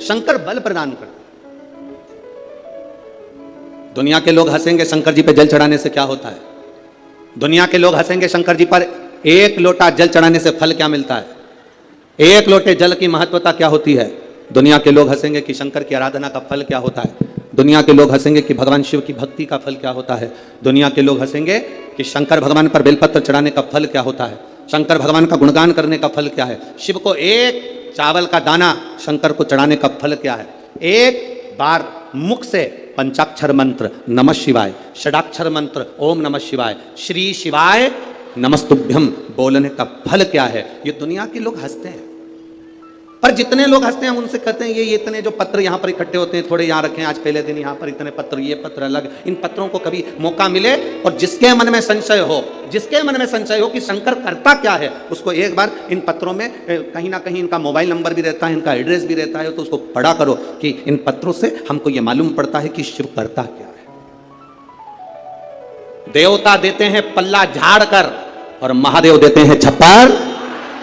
शंकर बल प्रदान करते। दुनिया के लोग हंसेंगे शंकर जी पे जल चढ़ाने से क्या होता है? दुनिया के लोग हंसेंगे शंकर जी पर एक लोटा जल चढ़ाने से फल क्या मिलता है? एक लोटे जल की महत्वता क्या होती है? दुनिया के लोग हंसेंगे कि शंकर की आराधना का फल क्या होता है। दुनिया के लोग हंसेंगे कि भगवान शिव की भक्ति का फल क्या होता है। दुनिया के लोग हंसेंगे कि शंकर भगवान पर बेलपत्र चढ़ाने का फल क्या होता है। शंकर भगवान का गुणगान करने का फल क्या है। शिव को एक चावल का दाना शंकर को चढ़ाने का फल क्या है। एक बार मुख से पंचाक्षर मंत्र नमः शिवाय, षडाक्षर मंत्र ओम नमः शिवाय, श्री शिवाय नमस्तुभ्यम बोलने का फल क्या है। ये दुनिया के लोग हंसते हैं। पर जितने लोग हंसते हैं हम उनसे कहते हैं ये इतने जो पत्र यहाँ पर इकट्ठे होते हैं, थोड़े यहाँ रखें, आज पहले दिन यहाँ पर इतने पत्र, ये पत्र अलग। इन पत्रों को कभी मौका मिले और जिसके मन में संशय हो, जिसके मन में संशय हो कि शंकर करता क्या है, उसको एक बार इन पत्रों में कहीं ना कहीं इनका मोबाइल नंबर भी रहता है, इनका एड्रेस भी रहता है, तो उसको पढ़ा करो कि इन पत्रों से हमको ये मालूम पड़ता है कि शिव करता क्या है। देवता देते हैं पल्ला झाड़ कर और महादेव देते हैं छप्पर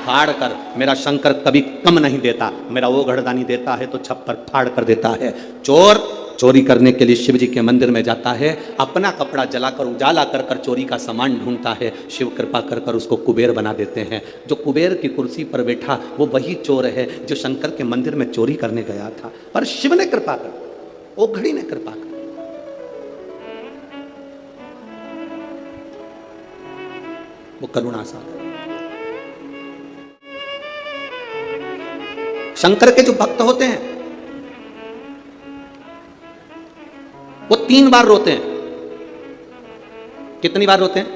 फाड़ कर। मेरा शंकर कभी कम नहीं देता, मेरा वो घड़दानी देता है तो छप्पर फाड़ कर देता है। चोर चोरी करने के लिए शिव जी के मंदिर में जाता है, अपना कपड़ा जलाकर उजाला कर कर चोरी का सामान ढूंढता है। शिव कृपा कर कर उसको कुबेर बना देते हैं। जो कुबेर की कुर्सी पर बैठा वो वही चोर है जो शंकर के मंदिर में चोरी करने गया था। पर शिव ने कृपा कर, वो घड़ी ने कृपा कर। वो करुणा सागर। शंकर के जो भक्त होते हैं वो 3 बार रोते हैं। कितनी बार रोते हैं?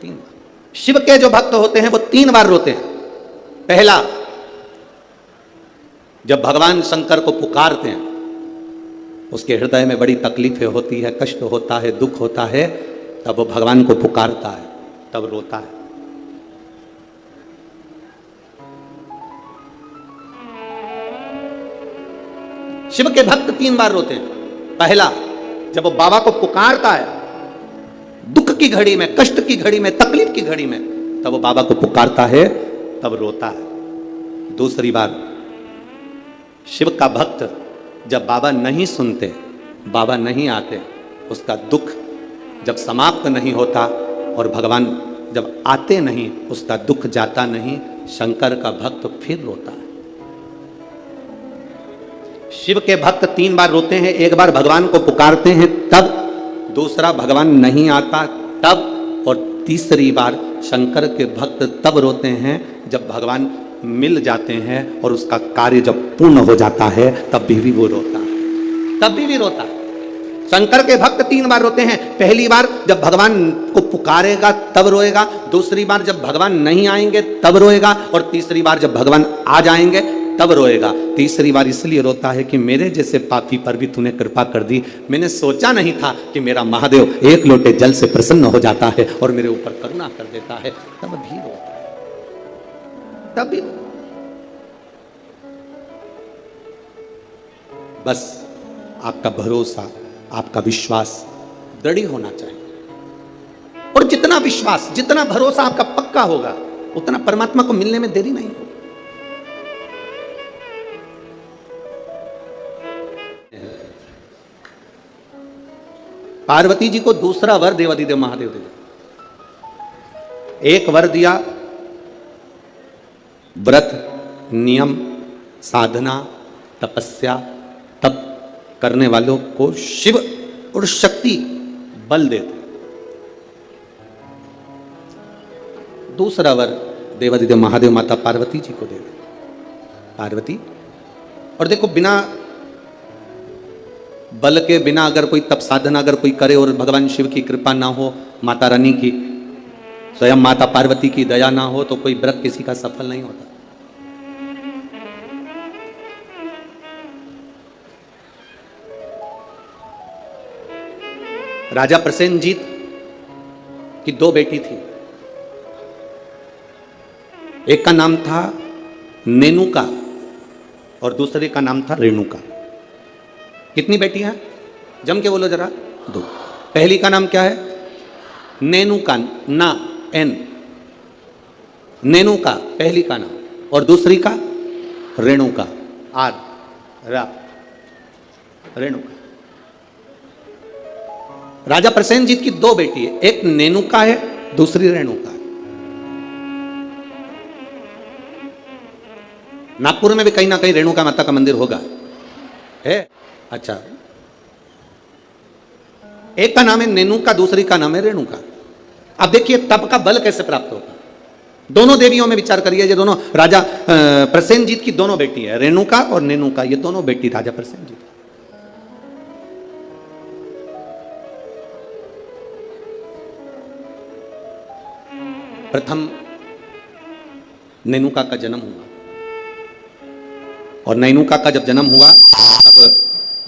3 बार। शिव के जो भक्त होते हैं वो 3 बार रोते हैं। पहला, जब भगवान शंकर को पुकारते हैं, उसके हृदय में बड़ी तकलीफें होती है, कष्ट होता है, दुख होता है, तब वो भगवान को पुकारता है, तब रोता है। शिव के भक्त 3 बार रोते हैं। पहला, जब वो बाबा को पुकारता है दुख की घड़ी में, कष्ट की घड़ी में, तकलीफ की घड़ी में, तब वो बाबा को पुकारता है, तब रोता है। दूसरी बार, शिव का भक्त जब बाबा नहीं सुनते, बाबा नहीं आते, उसका दुख जब समाप्त नहीं होता और भगवान जब आते नहीं, उसका दुख जाता नहीं, शंकर का भक्त फिर रोता है। शिव के भक्त 3 बार रोते हैं। एक बार भगवान को पुकारते हैं तब, दूसरा भगवान नहीं आता तब, और तीसरी बार शंकर के भक्त तब रोते हैं जब भगवान मिल जाते हैं और उसका कार्य जब पूर्ण हो जाता है, तब भी वो रोता है, तब भी रोता है। शंकर के भक्त 3 बार रोते हैं। पहली बार जब भगवान को पुकारेगा तब रोएगा, दूसरी बार जब भगवान नहीं आएंगे तब रोएगा, और तीसरी बार जब भगवान आ जाएंगे तब रोएगा। तीसरी बार इसलिए रोता है कि मेरे जैसे पापी पर भी तूने कृपा कर दी। मैंने सोचा नहीं था कि मेरा महादेव एक लोटे जल से प्रसन्न हो जाता है और मेरे ऊपर करुणा कर देता है, तब भी रोता है, तब भी। बस आपका भरोसा, आपका विश्वास दृढ़ होना चाहिए, और जितना विश्वास, जितना भरोसा आपका पक्का होगा, उतना परमात्मा को मिलने में देरी नहीं होगी। पार्वती जी को दूसरा वर देवादिदेव महादेव दिया। एक वर दिया व्रत, नियम, साधना, तपस्या, तप करने वालों को शिव और शक्ति बल देते। दूसरा वर देवादिदेव महादेव माता पार्वती जी को दे। पार्वती, और देखो, बिना बल के, बिना अगर कोई तप साधना अगर कोई करे और भगवान शिव की कृपा ना हो, माता रानी की, स्वयं माता पार्वती की दया ना हो, तो कोई व्रत किसी का सफल नहीं होता। राजा प्रसेनजीत की 2 बेटी थी। एक का नाम था नेनुका और दूसरे का नाम था रेणुका। कितनी बेटियां? जम के बोलो जरा। 2। पहली का नाम क्या है? नेनुका, ना, एन, नेनुका पहली का नाम, और दूसरी का रेणुका, आर। रेणुका। राजा प्रसेनजीत की दो बेटी है, एक नेनुका है, दूसरी रेणुका है। नागपुर में भी कहीं ना कहीं रेणुका माता का मंदिर होगा, है। अच्छा, एक का नाम है नेनुका, दूसरी का नाम है रेणुका। अब देखिए तप का बल कैसे प्राप्त होता है। दोनों देवियों में विचार करिए, ये दोनों राजा प्रसेनजीत की दोनों बेटी है, रेणुका और नेनुका, ये दोनों बेटी राजा प्रसेनजीत। प्रथम नेनुका का जन्म हुआ, और नेनुका का जब जन्म हुआ तब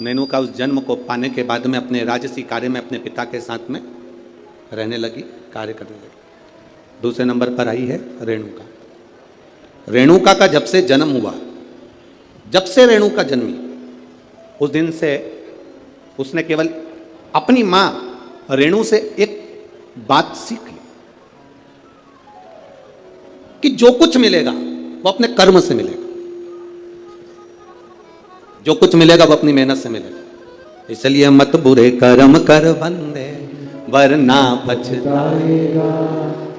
नेनुका उस जन्म को पाने के बाद में अपने राजसी कार्य में अपने पिता के साथ में रहने लगी, कार्य करने लगी। दूसरे नंबर पर आई है रेणुका। रेणुका का जब से जन्म हुआ, जब से रेणुका जन्मी, उस दिन से उसने केवल अपनी मां रेणु से एक बात सीख ली कि जो कुछ मिलेगा वो अपने कर्म से मिलेगा, जो कुछ मिलेगा वो अपनी मेहनत से मिलेगा। इसलिए मत बुरे कर्म कर बंदे वरना पछताएगा,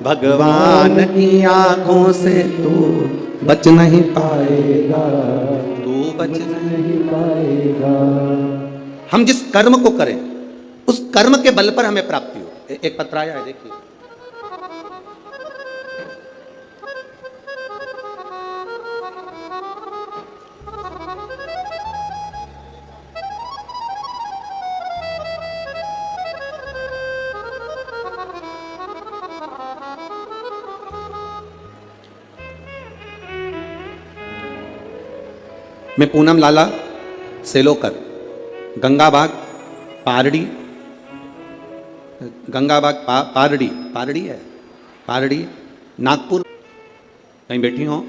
भगवान की आंखों से तू बच नहीं पाएगा, तू बच नहीं पाएगा। हम जिस कर्म को करें उस कर्म के बल पर हमें प्राप्ति हो। एक पत्र आया है, देखिए। मैं पूनम लाला सेलोकर, गंगाबाग पारड़ी, गंगाबाग पारड़ी है, पारड़ी नागपुर। कहीं बैठी हो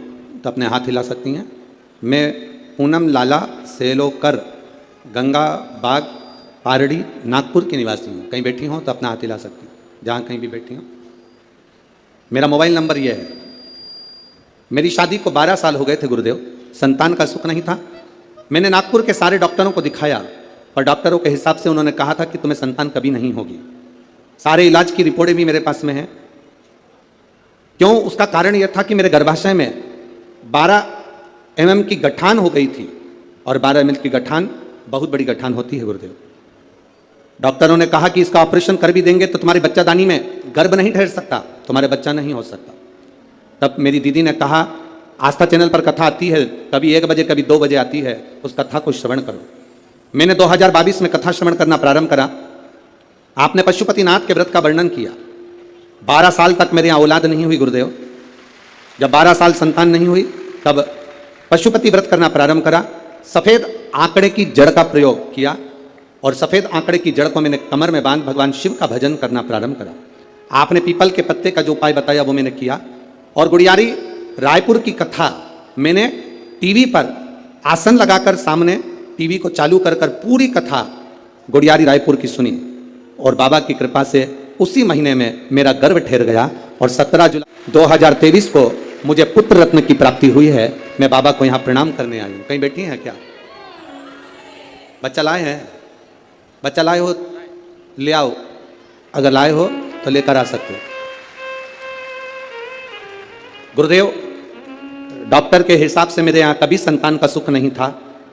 तो अपने हाथ हिला सकती हैं। मैं पूनम लाला सेलोकर, गंगाबाग पारड़ी नागपुर की निवासी हूँ। कहीं बैठी हो तो अपना हाथ हिला सकती हैं, जहाँ कहीं भी बैठी हो। मेरा मोबाइल नंबर यह है। मेरी शादी को 12 साल हो गए थे गुरुदेव, संतान का सुख नहीं था। मैंने नागपुर के सारे डॉक्टरों को दिखाया और डॉक्टरों के हिसाब से उन्होंने कहा था कि तुम्हें संतान कभी नहीं होगी। सारे इलाज की रिपोर्टें भी मेरे पास में हैं। क्यों? उसका कारण यह था कि मेरे गर्भाशय में 12 mm की गठान हो गई थी, और 12 mm की गठान बहुत बड़ी गठान होती है गुरुदेव। डॉक्टरों ने कहा कि इसका ऑपरेशन कर भी देंगे तो तुम्हारी बच्चादानी में गर्भ नहीं ठहर सकता, तुम्हारे बच्चा नहीं हो सकता। तब मेरी दीदी ने कहा, आस्था चैनल पर कथा आती है, कभी 1 बजे कभी 2 बजे आती है, उस कथा को श्रवण करो। मैंने 2022 में कथा श्रवण करना प्रारंभ करा। आपने पशुपतिनाथ के व्रत का वर्णन किया। 12 साल तक मेरे यहाँ औलाद नहीं हुई गुरुदेव। जब 12 साल संतान नहीं हुई तब पशुपति व्रत करना प्रारंभ करा। सफेद आंकड़े की जड़ का प्रयोग किया, और सफेद आंकड़े की जड़ को मैंने कमर में बांध भगवान शिव का भजन करना प्रारंभ करा। आपने पीपल के पत्ते का जो उपाय बताया वो मैंने किया, और गुड़ियारी रायपुर की कथा मैंने टीवी पर आसन लगाकर सामने टीवी को चालू कर पूरी कथा गुड़ियारी रायपुर की सुनी, और बाबा की कृपा से उसी महीने में मेरा गर्भ ठहर गया, और 17 जुलाई 2023 को मुझे पुत्र रत्न की प्राप्ति हुई है। मैं बाबा को यहाँ प्रणाम करने आई हूँ। कहीं बैठी हैं क्या? बच्चा लाए हैं? बच्चा लाए हो ले आओ, अगर लाए हो तो लेकर आ सकते हो। गुरुदेव, डॉक्टर के हिसाब से मेरे यहाँ कभी संतान का सुख नहीं था,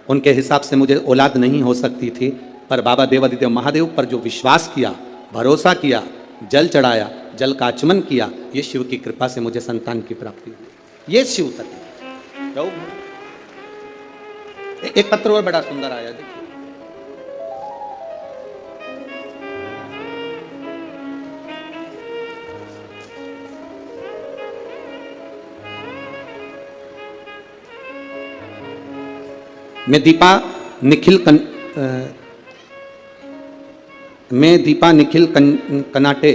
उनके हिसाब से मुझे औलाद नहीं हो सकती थी, पर बाबा देवादिदेव महादेव पर जो विश्वास किया, भरोसा किया, जल चढ़ाया, जल का आचमन किया, ये शिव की कृपा से मुझे संतान की प्राप्ति हुई। ये शिव तत्व। एक पत्र और बड़ा सुंदर आया, देखिए। मैं दीपा निखिल कनाटे,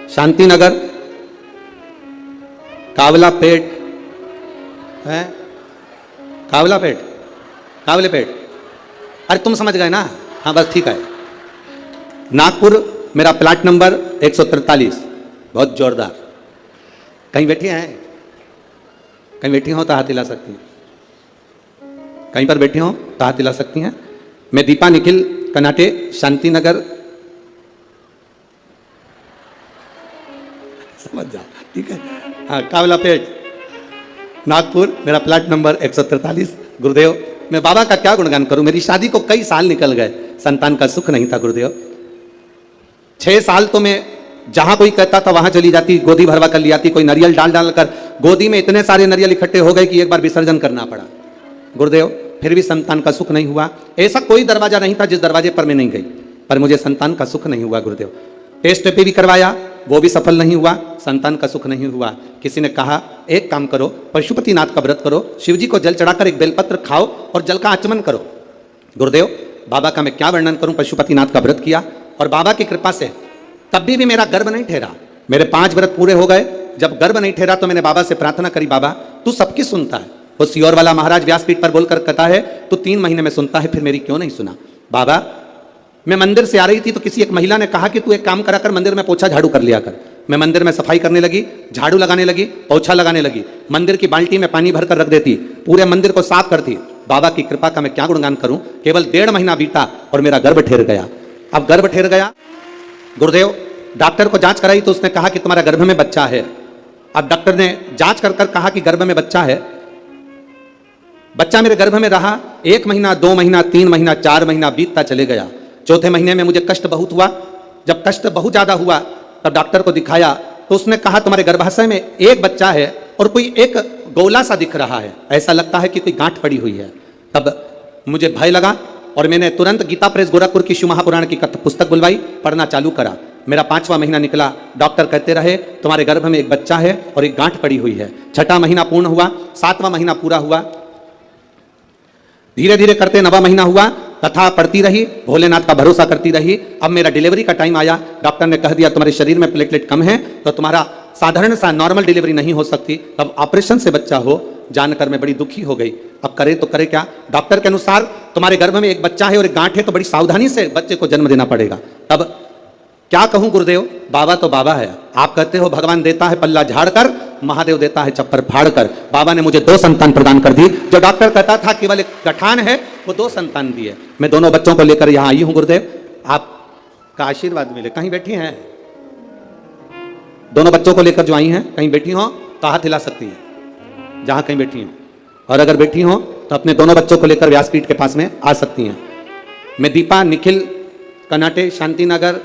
शांतिनगर, कावलापेट है, कावलेपेट। अरे तुम समझ गए ना? हाँ बस ठीक है। नागपुर मेरा प्लाट नंबर 143। बहुत जोरदार। कहीं बैठी हैं? कहीं बैठी हो तो हाथ हिला सकती हैं। कहीं पर बैठी हो तो हाथ हिला सकती हैं। मैं दीपा निखिल, कनाटे, शांति नगर, समझ जाओ, ठीक है। हाँ, कावलापेट, नागपुर, मेरा प्लाट नंबर 143। गुरुदेव, मैं बाबा का क्या गुणगान करूं, मेरी शादी को कई साल निकल गए, संतान का सुख नहीं था गुरुदेव। 6 साल तो मैं जहां कोई कहता था वहां चली जाती, गोदी भरवा कर ले आती, कोई नारियल डाल डाल कर गोदी में इतने सारे नारियल इकट्ठे हो गए कि एक बार विसर्जन करना पड़ा गुरुदेव, फिर भी संतान का सुख नहीं हुआ। ऐसा कोई दरवाजा नहीं था जिस दरवाजे पर मैं नहीं गई, पर मुझे संतान का सुख नहीं हुआ गुरुदेव। टेस्ट पे भी करवाया, वो भी सफल नहीं हुआ, संतान का सुख नहीं हुआ। किसी ने कहा एक काम करो, पशुपतिनाथ का व्रत करो, शिव जी को जल चढ़ाकर एक बेलपत्र खाओ और जल का आचमन करो। गुरुदेव, बाबा का मैं क्या वर्णन करूं, पशुपतिनाथ का व्रत किया और बाबा की कृपा से तब भी मेरा गर्भ नहीं ठहरा। मेरे 5 व्रत पूरे हो गए, जब गर्भ नहीं ठहरा तो मैंने बाबा से प्रार्थना करी, बाबा तू सबकी सुनता है। वो सियोर वाला महाराज व्यासपीठ पर बोलकर कहता है तू 3 महीने में सुनता है, फिर मेरी क्यों नहीं सुना। बाबा, मैं मंदिर से आ रही थी तो किसी एक महिला ने कहा कि तू एक काम करा कर, मंदिर में पोछा झाड़ू कर लिया कर। मैं मंदिर में सफाई करने लगी, झाड़ू लगाने लगी, पोछा लगाने लगी, मंदिर की बाल्टी में पानी भरकर रख देती, पूरे मंदिर को साफ करती। बाबा की कृपा का मैं क्या गुणगान करूं, केवल 1.5 महीना बीता और मेरा गर्भ ठहर गया। अब गर्भ ठहर गया गुरुदेव, डॉक्टर को जांच कराई तो उसने कहा कि तुम्हारा गर्भ में बच्चा है। अब डॉक्टर ने जांच कर कर कहा कि गर्भ में बच्चा है। बच्चा मेरे गर्भ में रहा 1 महीना, 2 महीना, 3 महीना, 4 महीना बीतता चले गया। 4थे महीने में मुझे कष्ट बहुत हुआ। जब कष्ट बहुत ज्यादा हुआ तब डॉक्टर को दिखाया तो उसने कहा तुम्हारे गर्भाशय में एक बच्चा है और कोई एक गोला सा दिख रहा है, ऐसा लगता है कि कोई गांठ पड़ी हुई है। तब मुझे भय लगा और मैंने तुरंत गीता प्रेस गोरखपुर की शिव महापुराण की पुस्तक बुलवाई, पढ़ना चालू करा। मेरा 5वां महीना निकला, डॉक्टर कहते रहे तुम्हारे गर्भ में एक बच्चा है और एक गांठ पड़ी हुई है। 6ठा महीना पूर्ण हुआ, 7वां महीना पूरा हुआ, धीरे धीरे करते 9वां महीना हुआ, कथा पढ़ती रही, भोलेनाथ का भरोसा करती रही। अब मेरा डिलीवरी का टाइम आया, डॉक्टर ने कह दिया तुम्हारे शरीर में प्लेटलेट कम है तो तुम्हारा साधारण सा नॉर्मल डिलीवरी नहीं हो सकती, अब ऑपरेशन से बच्चा हो। जानकर मैं बड़ी दुखी हो गई, अब करे तो करे क्या। डॉक्टर के अनुसार तुम्हारे गर्भ में एक बच्चा है और एक गांठ है तो बड़ी सावधानी से बच्चे को जन्म देना पड़ेगा। तब क्या कहूं गुरुदेव, बाबा तो बाबा है। आप कहते हो भगवान देता है पल्ला झाड़कर, महादेव देता है चप्पर फाड़कर। बाबा ने मुझे 2 संतान प्रदान कर दी। जो डॉक्टर कहता था केवल एक गठान है, वो 2 संतान दिए। मैं दोनों बच्चों को लेकर यहां आई हूं गुरुदेव, आपका आशीर्वाद मिले। कहीं बैठी हैं, दोनों बच्चों को लेकर जो आई हैं, कहीं बैठी हो तो हाथ हिला सकती है जहां कहीं बैठी हो, और अगर बैठी हो तो अपने दोनों बच्चों को लेकर व्यासपीठ के पास में आ सकती हैं। मैं दीपा निखिल, कनाटे, शांति नगर,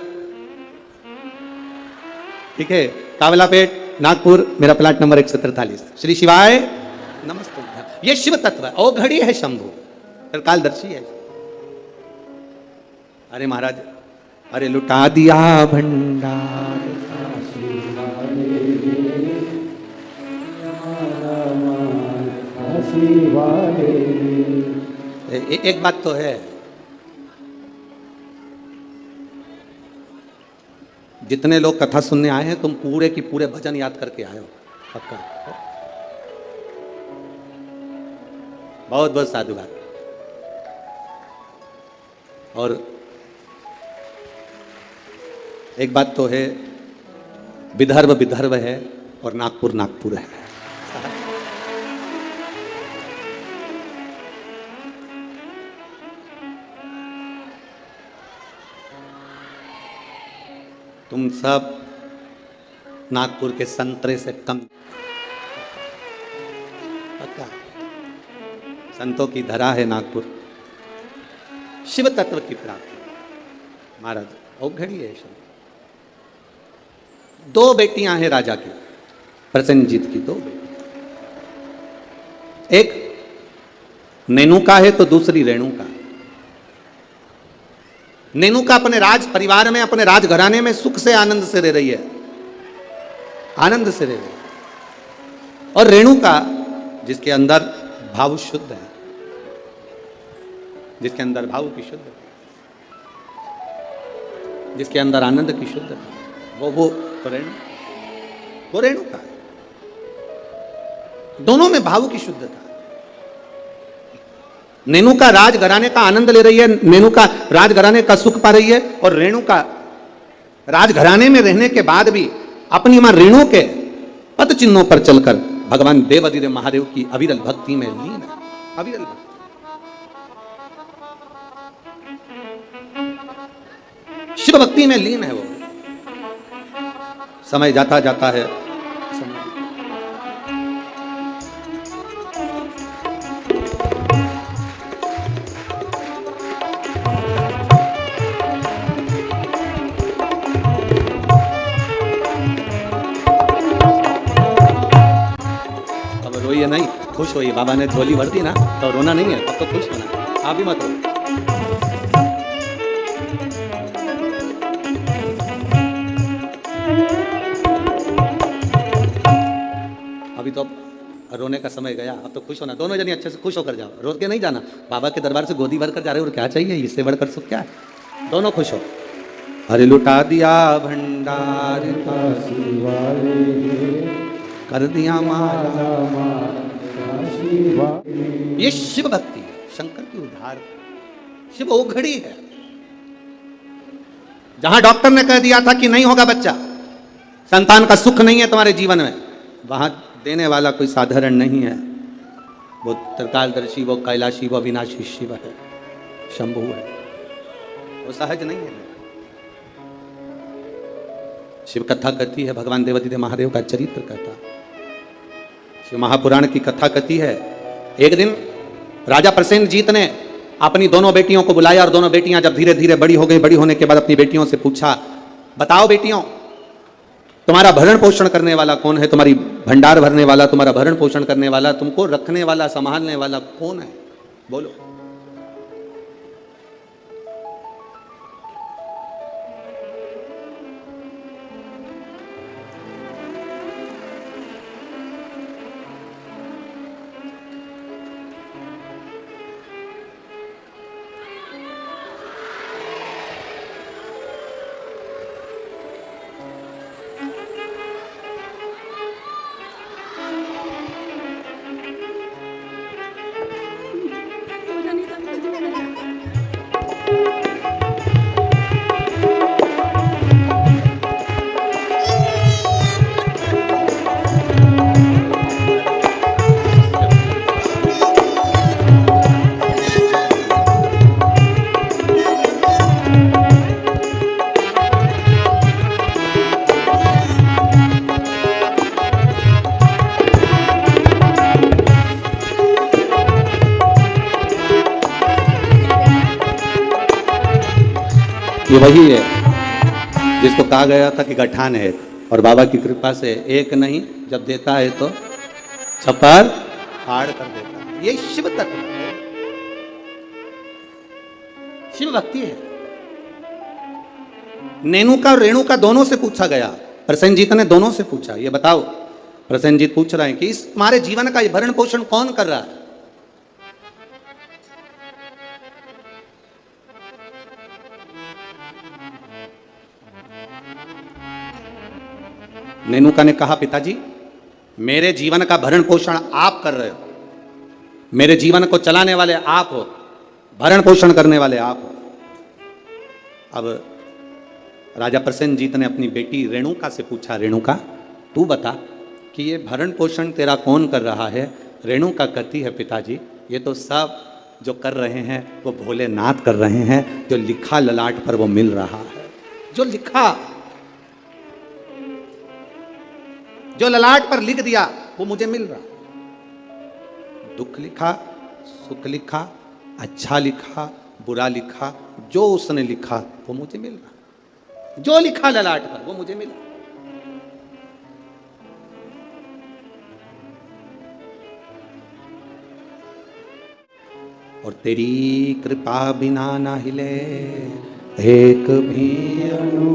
ठीक है, कावलापेट, नागपुर, मेरा प्लाट नंबर 143। श्री शिवाय नमस्ते। ये शिव तत्व ओ घड़ी है शंभु, फिर कालदर्शी है। अरे महाराज, अरे लुटा दिया भंडार, एक बात तो है, जितने लोग कथा सुनने आए हैं तुम पूरे की पूरे भजन याद करके आए हो, पक्का। बहुत बहुत साधुवाद। और एक बात तो है, विदर्भ विदर्भ है और नागपुर नागपुर है। तुम सब नागपुर के संतरे से कम, पक्का। संतों की धरा है नागपुर, शिव तत्व की प्राप्ति। महाराज औघड़ी है। 2 बेटियां हैं राजा की, प्रसेनजीत की 2 बेटियां, एक नेनुका है तो दूसरी रेणुका। नेनुका अपने राज परिवार में, अपने राजघराने में सुख से आनंद से रह रही है, आनंद से रह रही है। और रेणुका जिसके अंदर भाव शुद्ध है, जिसके अंदर भाव की शुद्ध है, जिसके अंदर आनंद की शुद्ध है, वो रेणुका है। दोनों में भाव की शुद्धता। नेनुका राजघराने का आनंद ले रही है, नेनुका राजघराने का सुख पा रही है, और रेणुका राजघराने में रहने के बाद भी अपनी मां रेणु के पद चिन्हों पर चलकर भगवान देवाधिदेव महादेव की अविरल भक्ति में लीन है। अविरल भक्ति। शिव भक्ति में लीन है वो। समय जाता जाता है, अब रोइए नहीं, खुश होइए। बाबा ने झोली भर दी ना तो रोना नहीं है, अब तो खुश होना। आप भी मत रो। अभी तो रोने का समय गया, अब तो खुश होना। दोनों जने अच्छे से खुश होकर जाओ, रो के नहीं जाना। बाबा के दरबार से गोदी भर कर जा रहे हो और क्या चाहिए, इससे बढ़कर सुख क्या है। दोनों खुश हो। अरे लुटा दिया भंडार कर दिया माला, ये शिव भक्ति है, शंकर की उद्धार। शिव ओघड़ी है। जहां डॉक्टर ने कह दिया था कि नहीं होगा बच्चा, संतान का सुख नहीं है तुम्हारे जीवन में, वहां देने वाला कोई साधारण नहीं है। वो त्रिकालदर्शी, वो कैलाशी, वो विनाशी शिव है, शंभु है, वो सहज नहीं है। शिव कथा कहती है, भगवान देवादिदेव महादेव का चरित्र कहता। शिव महापुराण की कथा कहती है, एक दिन राजा प्रसेनजीत ने अपनी दोनों बेटियों को बुलाया और दोनों बेटियां जब धीरे धीरे बड़ी हो गई, बड़ी होने के बाद अपनी बेटियों से पूछा, बताओ बेटियों, तुम्हारा भरण पोषण करने वाला कौन है, तुम्हारी भंडार भरने वाला, तुम्हारा भरण पोषण करने वाला, तुमको रखने वाला, संभालने वाला कौन है, बोलो। ये वही है जिसको कहा गया था कि गठान है, और बाबा की कृपा से एक नहीं, जब देता है तो छप्पर फाड़ कर देता है। ये शिव तत्व है, शिव भक्ति है। नेनुका और रेणुका दोनों से पूछा गया, प्रसेनजीत ने दोनों से पूछा, ये बताओ। प्रसेनजीत पूछ रहे हैं कि इस तुम्हारे जीवन का ये भरण पोषण कौन कर रहा है। नेनुका ने कहा, पिताजी मेरे जीवन का भरण पोषण आप कर रहे हो, मेरे जीवन को चलाने वाले आप हो, भरण पोषण करने वाले आप हो। अब राजा प्रसेनजीत ने अपनी बेटी रेणुका से पूछा, रेणुका तू बता कि ये भरण पोषण तेरा कौन कर रहा है। रेणुका कहती है, पिताजी ये तो सब जो कर रहे हैं वो भोलेनाथ कर रहे हैं, जो लिखा ललाट पर वो मिल रहा है, जो लिखा, जो ललाट पर लिख दिया वो मुझे मिल रहा। दुख लिखा, सुख लिखा, अच्छा लिखा, बुरा लिखा, जो उसने लिखा वो मुझे मिल रहा। जो लिखा ललाट पर वो मुझे मिला। और तेरी कृपा बिना ना हिले एक भी अणु,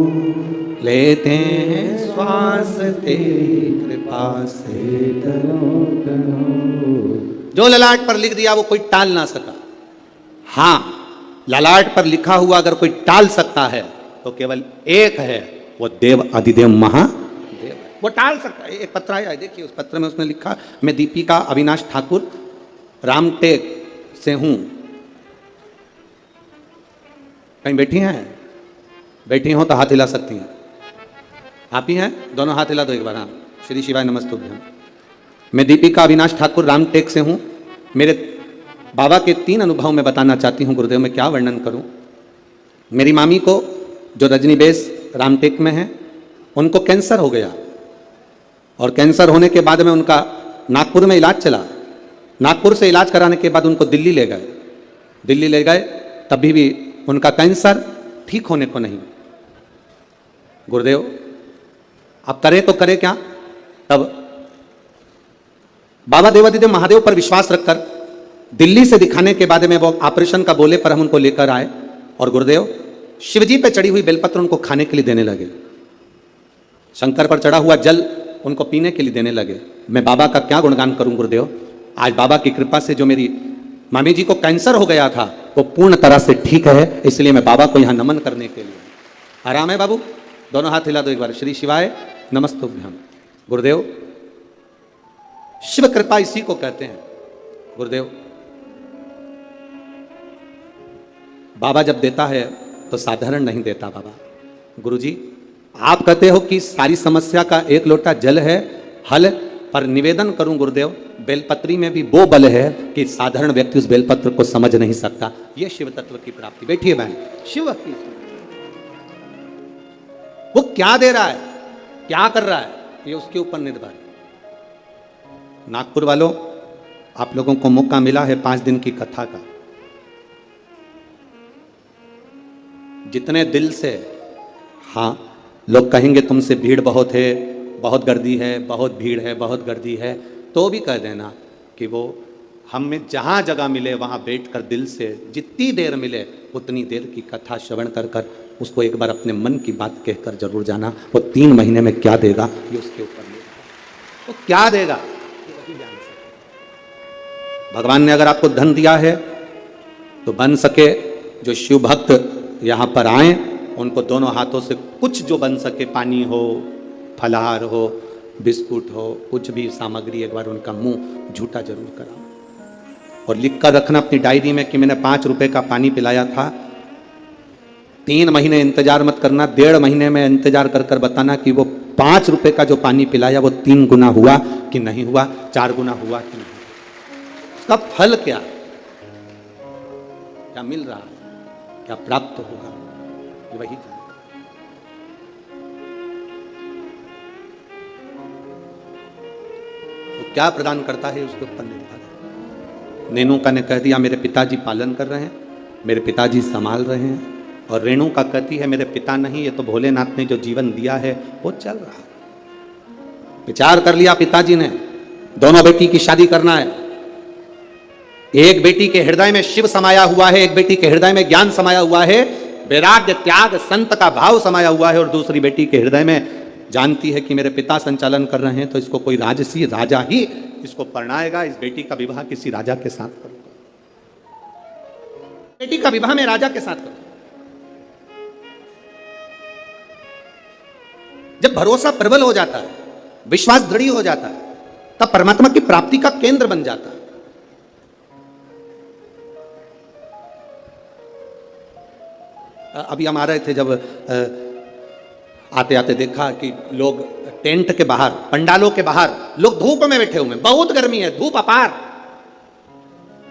लेते हैं श्वास तेरी कृपा से तनो तनो। जो ललाट पर लिख दिया वो कोई टाल ना सका। हाँ, ललाट पर लिखा हुआ अगर कोई टाल सकता है तो केवल एक है, वो देव अधिदेव महादेव है, वो टाल सकता है। एक पत्र आया है, देखिए उस पत्र में उसने लिखा, मैं दीपिका अविनाश ठाकुर रामटेक से हूं। कहीं बैठी हैं? बैठी हो तो हाथ हिला सकती हैं। आप ही हैं? दोनों हाथ हिला दो एक बार। हाँ, श्री शिवाय नमस्तुभ्यम। मैं दीपिका अविनाश ठाकुर रामटेक से हूँ। मेरे बाबा के 3 अनुभव मैं बताना चाहती हूँ गुरुदेव, में क्या वर्णन करूँ। मेरी मामी को जो रजनीबेस रामटेक में हैं, उनको कैंसर हो गया और कैंसर होने के बाद में उनका नागपुर में इलाज चला। नागपुर से इलाज कराने के बाद उनको दिल्ली ले गए। दिल्ली ले गए तभी भी उनका कैंसर ठीक होने को नहीं। गुरुदेव अब करें तो करें क्या? तब बाबा देवादिदेव महादेव पर विश्वास रखकर दिल्ली से दिखाने के बाद में वो ऑपरेशन का बोले पर हम उनको लेकर आए और गुरुदेव शिवजी पे चढ़ी हुई बेलपत्र उनको खाने के लिए देने लगे। शंकर पर चढ़ा हुआ जल उनको पीने के लिए देने लगे। मैं बाबा का क्या गुणगान करूं गुरुदेव। आज बाबा की कृपा से जो मेरी मामी जी को कैंसर हो गया था वो पूर्ण तरह से ठीक है, इसलिए मैं बाबा को यहाँ नमन करने के लिए। आराम है बाबू? दोनों हाथ हिला दो एक बार। श्री शिवाय नमस्तुभ्यम। गुरुदेव शिव कृपा इसी को कहते हैं। गुरुदेव बाबा जब देता है तो साधारण नहीं देता बाबा। गुरुजी आप कहते हो कि सारी समस्या का एक लोटा जल है हल, पर निवेदन करूं गुरुदेव बेलपत्री में भी वो बल है कि साधारण व्यक्ति उस बेलपत्र को समझ नहीं सकता। ये शिव तत्व की प्राप्ति। बैठिए बहन। शिव की वो क्या दे रहा है, क्या कर रहा है, ये उसके ऊपर निर्भर है। नागपुर वालों, आप लोगों को मौका मिला है 5 दिन की कथा का। जितने दिल से, हाँ लोग कहेंगे तुमसे भीड़ बहुत है, बहुत गर्दी है, बहुत भीड़ है, बहुत गर्दी है, तो भी कह देना कि वो हमें जहाँ जगह मिले वहाँ बैठकर दिल से जितनी देर मिले उतनी देर की कथा श्रवण कर कर उसको एक बार अपने मन की बात कहकर जरूर जाना। वो 3 महीने में क्या देगा ये उसके ऊपर नहीं, वो क्या देगा ये वही जान सकता। भगवान ने अगर आपको धन दिया है तो बन सके जो शिव भक्त यहाँ पर आए उनको दोनों हाथों से कुछ जो बन सके, पानी हो, फलाहार हो, बिस्कुट हो, कुछ भी सामग्री एक बार उनका मुंह झूठा जरूर कराओ और लिख कर रखना अपनी डायरी में कि मैंने 5 रुपए का पानी पिलाया था। 3 महीने इंतजार मत करना, 1.5 महीने में इंतजार कर कर बताना कि वो 5 रुपए का जो पानी पिलाया वो 3 गुना हुआ कि नहीं हुआ, 4 गुना हुआ कि नहीं, उसका फल क्या, क्या मिल रहा है, क्या प्राप्त होगा, ये वही था। तो क्या प्रदान करता है उसके ऊपर निर्भर है। नेनुका ने कह दिया मेरे पिताजी पालन कर रहे हैं, मेरे पिताजी संभाल रहे हैं, और रेणुका कहती है मेरे पिता नहीं, ये तो भोलेनाथ ने जो जीवन दिया है वो चल रहा है। विचार कर लिया पिताजी ने, दोनों बेटी की शादी करना है। एक बेटी के हृदय में शिव समाया हुआ है, एक बेटी के हृदय में ज्ञान समाया हुआ है, वैराग्य त्याग संत का भाव समाया हुआ है, और दूसरी बेटी के हृदय में जानती है कि मेरे पिता संचालन कर रहे हैं तो इसको कोई राजसी राजा ही इसको परणाएगा, इस बेटी का विवाह किसी राजा के साथ करूंगा, बेटी का विवाह में राजा के साथ करूंगा। जब भरोसा प्रबल हो जाता है, विश्वास दृढ़ हो जाता है, तब परमात्मा की प्राप्ति का केंद्र बन जाता है। अभी हम आ रहे थे, जब आते आते देखा कि लोग टेंट के बाहर, पंडालों के बाहर लोग धूप में बैठे हुए हैं। बहुत गर्मी है, धूप अपार,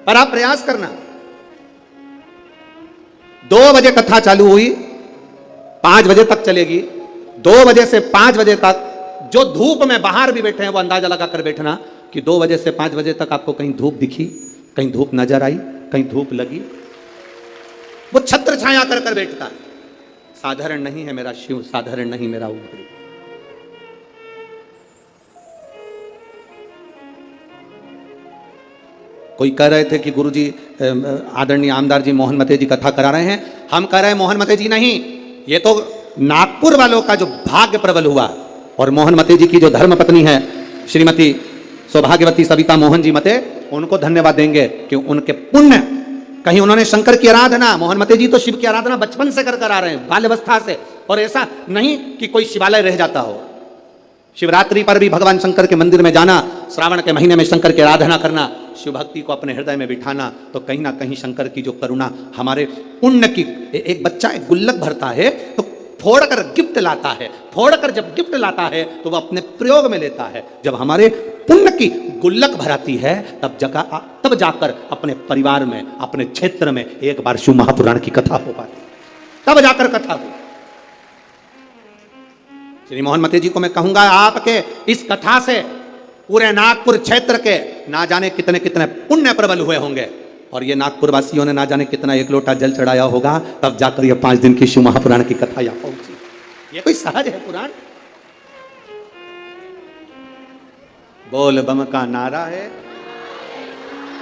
पर आप प्रयास करना। 2 बजे कथा चालू हुई, 5 बजे तक चलेगी। 2 बजे से 5 बजे तक जो धूप में बाहर भी बैठे हैं वो अंदाजा लगाकर बैठना कि 2 बजे से 5 बजे तक आपको कहीं धूप दिखी, कहीं धूप नजर आई, कहीं धूप लगी। वो छत्र छाया कर कर बैठता है। साधारण नहीं है मेरा शिव, साधारण नहीं मेरा ऊपरी। कोई कह रहे थे कि गुरुजी आदरणीय आमदार जी मोहन मते जी कथा करा रहे हैं। हम कह रहे हैं मोहन मते जी नहीं, ये तो नागपुर वालों का जो भाग्य प्रबल हुआ, और मोहन मते जी की जो धर्म पत्नी है श्रीमती सौभाग्यवती सविता मोहन जी मते, उनको धन्यवाद देंगे कि उनके पुण्य, कहीं उन्होंने शंकर की आराधना, मोहन मते जी तो शिव की आराधना बचपन से कर आ रहे हैं, बाल्यावस्था से, और ऐसा नहीं कि कोई शिवालय रह जाता हो। शिवरात्रि पर भी भगवान शंकर के मंदिर में जाना, श्रावण के महीने में शंकर की आराधना करना, शिव भक्ति को अपने हृदय में बिठाना, तो कहीं ना कहीं शंकर की जो करुणा हमारे पुण्य की। एक बच्चा एक गुल्लक भरता है तो फोड़कर गिफ्ट लाता है, फोड़कर जब गिफ्ट लाता है तो वह अपने प्रयोग में लेता है। जब हमारे पुण्य की गुल्लक भराती है तब जाकर अपने परिवार में, अपने क्षेत्र में एक बार शिव महापुराण की कथा हो पाती, तब जाकर कथा हो। श्री मोहन मते जी को मैं कहूंगा, आपके इस कथा से पूरे नागपुर क्षेत्र के ना जाने कितने कितने पुण्य प्रबल हुए होंगे, और ये नागपुर वासियों ने ना जाने कितना एक लोटा जल चढ़ाया होगा, तब जाकर ये 5 दिन की शिव महापुराण की कथा यहाँ पहुंची। ये कोई सहज है पुराण? बोल बम का नारा है,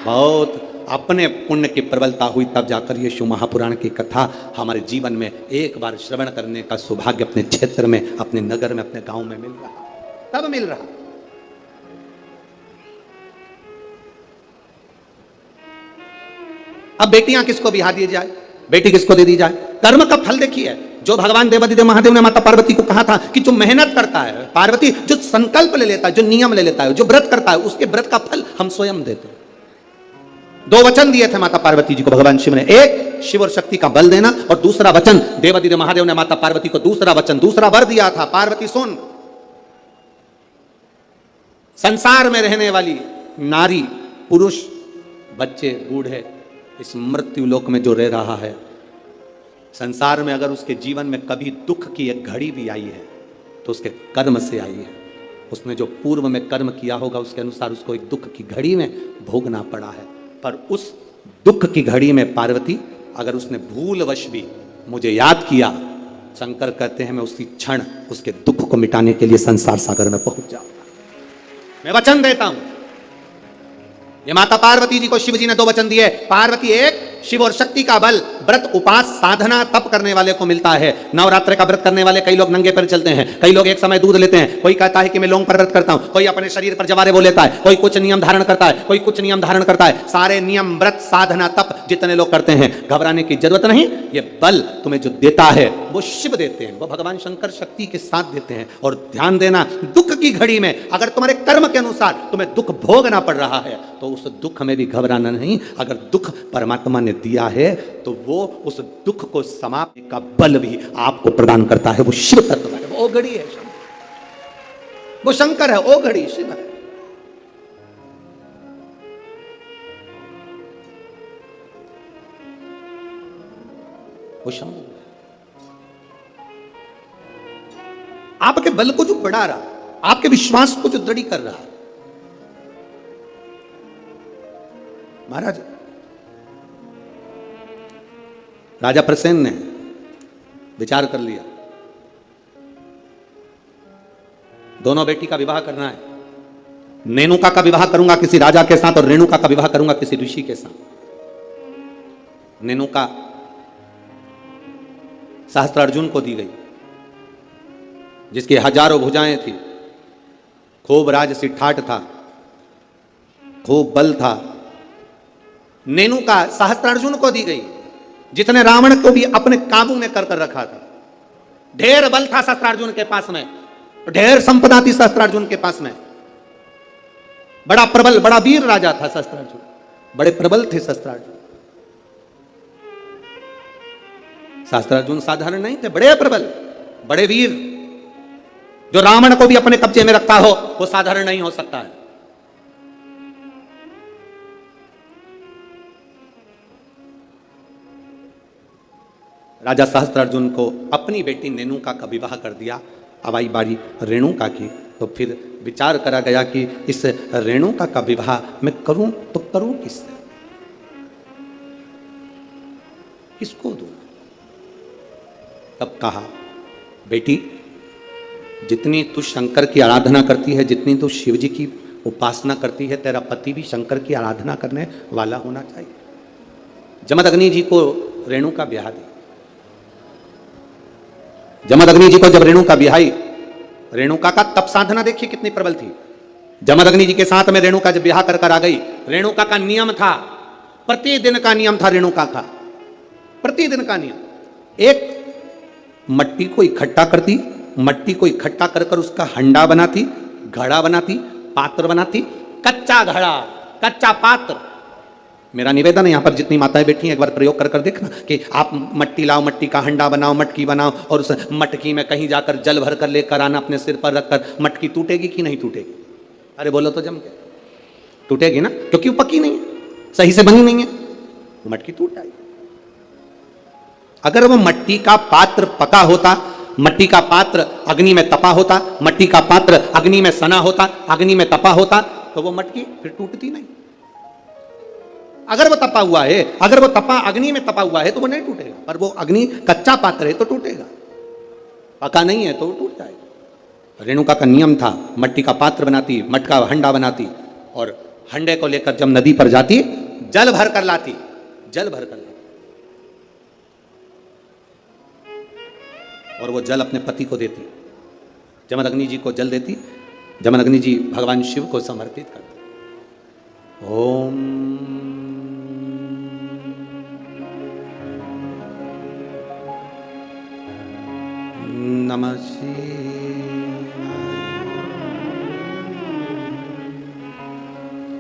बहुत अपने पुण्य की प्रबलता हुई, तब जाकर ये शिव महापुराण की कथा हमारे जीवन में एक बार श्रवण करने का सौभाग्य अपने क्षेत्र में, अपने नगर में, अपने गांव में मिल रहा, तब मिल रहा। अब बेटियां किसको बिहा दी जाए, बेटी किसको दे दी जाए? कर्म का फल देखिए, जो भगवान देवादिदेव महादेव ने माता पार्वती को कहा था कि जो मेहनत करता है, पार्वती जो संकल्प ले लेता है, जो नियम ले लेता है, जो व्रत करता है, उसके व्रत का फल हम स्वयं देते हैं। 2 वचन दिए थे माता पार्वती जी को भगवान शिव ने, एक शिव और शक्ति का बल देना, और दूसरा वचन देवादिदेव महादेव ने माता पार्वती को दूसरा वचन, दूसरा वर दिया था, पार्वती सुन, संसार में रहने वाली नारी, पुरुष, बच्चे, बूढ़े, इस मृत्यु लोक में जो रह रहा है, संसार में अगर उसके जीवन में कभी दुख की एक घड़ी भी आई है तो उसके कर्म से आई है। उसने जो पूर्व में कर्म किया होगा उसके अनुसार उसको एक दुख की घड़ी में भोगना पड़ा है। पर उस दुख की घड़ी में पार्वती, अगर उसने भूलवश भी मुझे याद किया, शंकर कहते हैं मैं उसी क्षण उसके दुख को मिटाने के लिए संसार सागर में पहुंच जाऊंगा। मैं वचन देता हूं। ये माता पार्वती जी को शिव जी ने 2 वचन दिए। पार्वती, एक शिव और शक्ति का बल व्रत उपास साधना तप करने वाले को मिलता है। नवरात्र का व्रत करने वाले कई लोग नंगे पैर चलते हैं, कई लोग एक समय दूध लेते हैं, कोई कहता है कि मैं लौंग पर व्रत करता हूं, कोई अपने शरीर पर जवारे वो लेता है, कोई कुछ नियम धारण करता है, कोई कुछ नियम धारण करता है। सारे नियम व्रत साधना तप जितने लोग करते हैं, घबराने की जरूरत नहीं। ये बल तुम्हें जो देता है वो शिव देते हैं, वो भगवान शंकर शक्ति के साथ देते हैं। और ध्यान देना, दुख की घड़ी में अगर तुम्हारे कर्म के अनुसार तुम्हें दुख भोगना पड़ रहा है तो उस दुख में भी घबराना नहीं। अगर दुख परमात्मा ने दिया है तो वो उस दुख को समाप्ति का बल भी आपको प्रदान करता है। वो शिव तत्व है, वो घड़ी है, वो शंकर है, वो घड़ी शिव है। वो शंभु आपके बल को जो बढ़ा रहा, आपके विश्वास को जो दृढ़ कर रहा। महाराज राजा प्रसेन ने विचार कर लिया, दोनों बेटी का विवाह करना है। नेनुका का विवाह करूंगा किसी राजा के साथ और रेणुका का विवाह करूंगा किसी ऋषि के साथ। नेनुका सहस्त्रार्जुन को दी गई, जिसकी हजारों भुजाएं थी, खूब राजसी ठाठ था, खूब बल था। नेनुका सहस्त्रार्जुन को दी गई, जितने रावण को भी अपने काबू में कर रखा था। ढेर बल था सहस्त्रार्जुन के पास में, ढेर संपदा थी सहस्त्रार्जुन के पास में। बड़ा प्रबल, बड़ा वीर राजा था सहस्त्रार्जुन, बड़े प्रबल थे सहस्त्रार्जुन। सहस्त्रार्जुन साधारण नहीं थे, बड़े प्रबल, बड़े वीर। जो रावण को भी अपने कब्जे में रखता हो वो साधारण नहीं हो सकता है। राजा सहस्त्रार्जुन को अपनी बेटी नेनुका का विवाह कर दिया। अब आई बारी रेणुका की, तो फिर विचार करा गया कि इस रेणुका का विवाह मैं करूं तो करूं किससे, किसको दूं? तब कहा, बेटी जितनी तू शंकर की आराधना करती है, जितनी तू शिव जी की उपासना करती है, तेरा पति भी शंकर की आराधना करने वाला होना चाहिए। जमदग्नि जी को रेणुका ब्याह दी। जमदग्नि जी को जब रेणुका ब्याही, रेणुका का तप साधना देखिए कितनी प्रबल थी। जमदग्नि जी के साथ में रेणुका जब ब्याह कर आ गई, रेणुका का नियम था, प्रतिदिन का नियम था रेणुका का, प्रतिदिन का नियम। एक मट्टी को इकट्ठा करती, मट्टी को इकट्ठा कर कर उसका हंडा बनाती, घड़ा बनाती, पात्र बनाती, कच्चा घड़ा, कच्चा पात्र। मेरा निवेदन है, यहां पर जितनी माताएं बैठी हैं एक बार प्रयोग कर कर देखना कि आप मट्टी लाओ, मट्टी का हंडा बनाओ, मटकी बनाओ, और उस मटकी में कहीं जाकर जल भर कर लेकर आना, अपने सिर पर रखकर। मटकी टूटेगी कि नहीं टूटेगी? अरे बोलो तो जम के टूटेगी ना, क्योंकि वो पकी नहीं है, सही से बनी नहीं है, मटकी टूट जाएगी। अगर वो मट्टी का पात्र पका होता, मट्टी का पात्र अग्नि में तपा होता, मट्टी का पात्र अग्नि में सना होता, अग्नि में तपा होता, तो वो मटकी फिर टूटती नहीं। अगर वो तपा हुआ है, अगर वो तपा अग्नि में तपा हुआ है तो वो नहीं टूटेगा, पर वो अग्नि कच्चा पात्र है तो टूटेगा, पका नहीं है तो वो टूट जाएगा। रेणुका का नियम था, मट्टी का पात्र बनाती, मटका हंडा बनाती और हंडे को लेकर जब नदी पर जाती जल भर कर लाती, जल भर कर लाती और वो जल अपने पति को देती। जमदग्नि जी को जल देती, जमदग्नि जी भगवान शिव को समर्पित करते। ओम नमः शिवाय।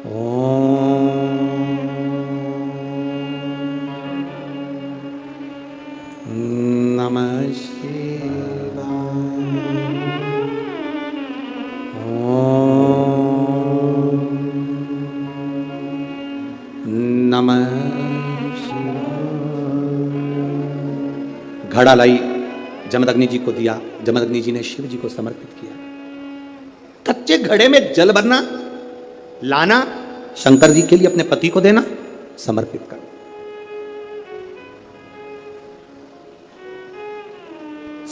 ओम नमः शिवाय। ओम नमः शिवाय। घड़ा लाई, जमदग्नि जी को दिया, जमदग्नि जी ने शिव जी को समर्पित किया। कच्चे घड़े में जल भरना, लाना, शंकर जी के लिए अपने पति को देना, समर्पित करना।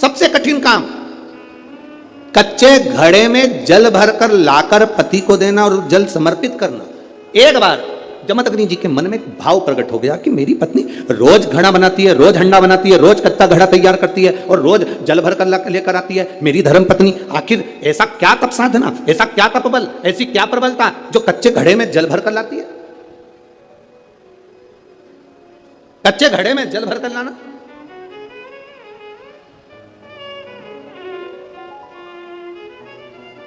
सबसे कठिन काम, कच्चे घड़े में जल भरकर लाकर पति को देना और जल समर्पित करना। एक बार जमदग्नि जी के मन में एक भाव प्रकट हो गया कि मेरी पत्नी रोज घड़ा बनाती है, रोज हंडा बनाती है, रोज कच्चा घड़ा तैयार करती है और रोज जल भर कर लेकर आती है। मेरी धर्म पत्नी, आखिर ऐसा क्या तप साधना, ऐसा क्या तपबल, ऐसी क्या प्रबलता जो कच्चे घड़े में जल भर कर लाती है? कच्चे घड़े में जल भर कर लाना।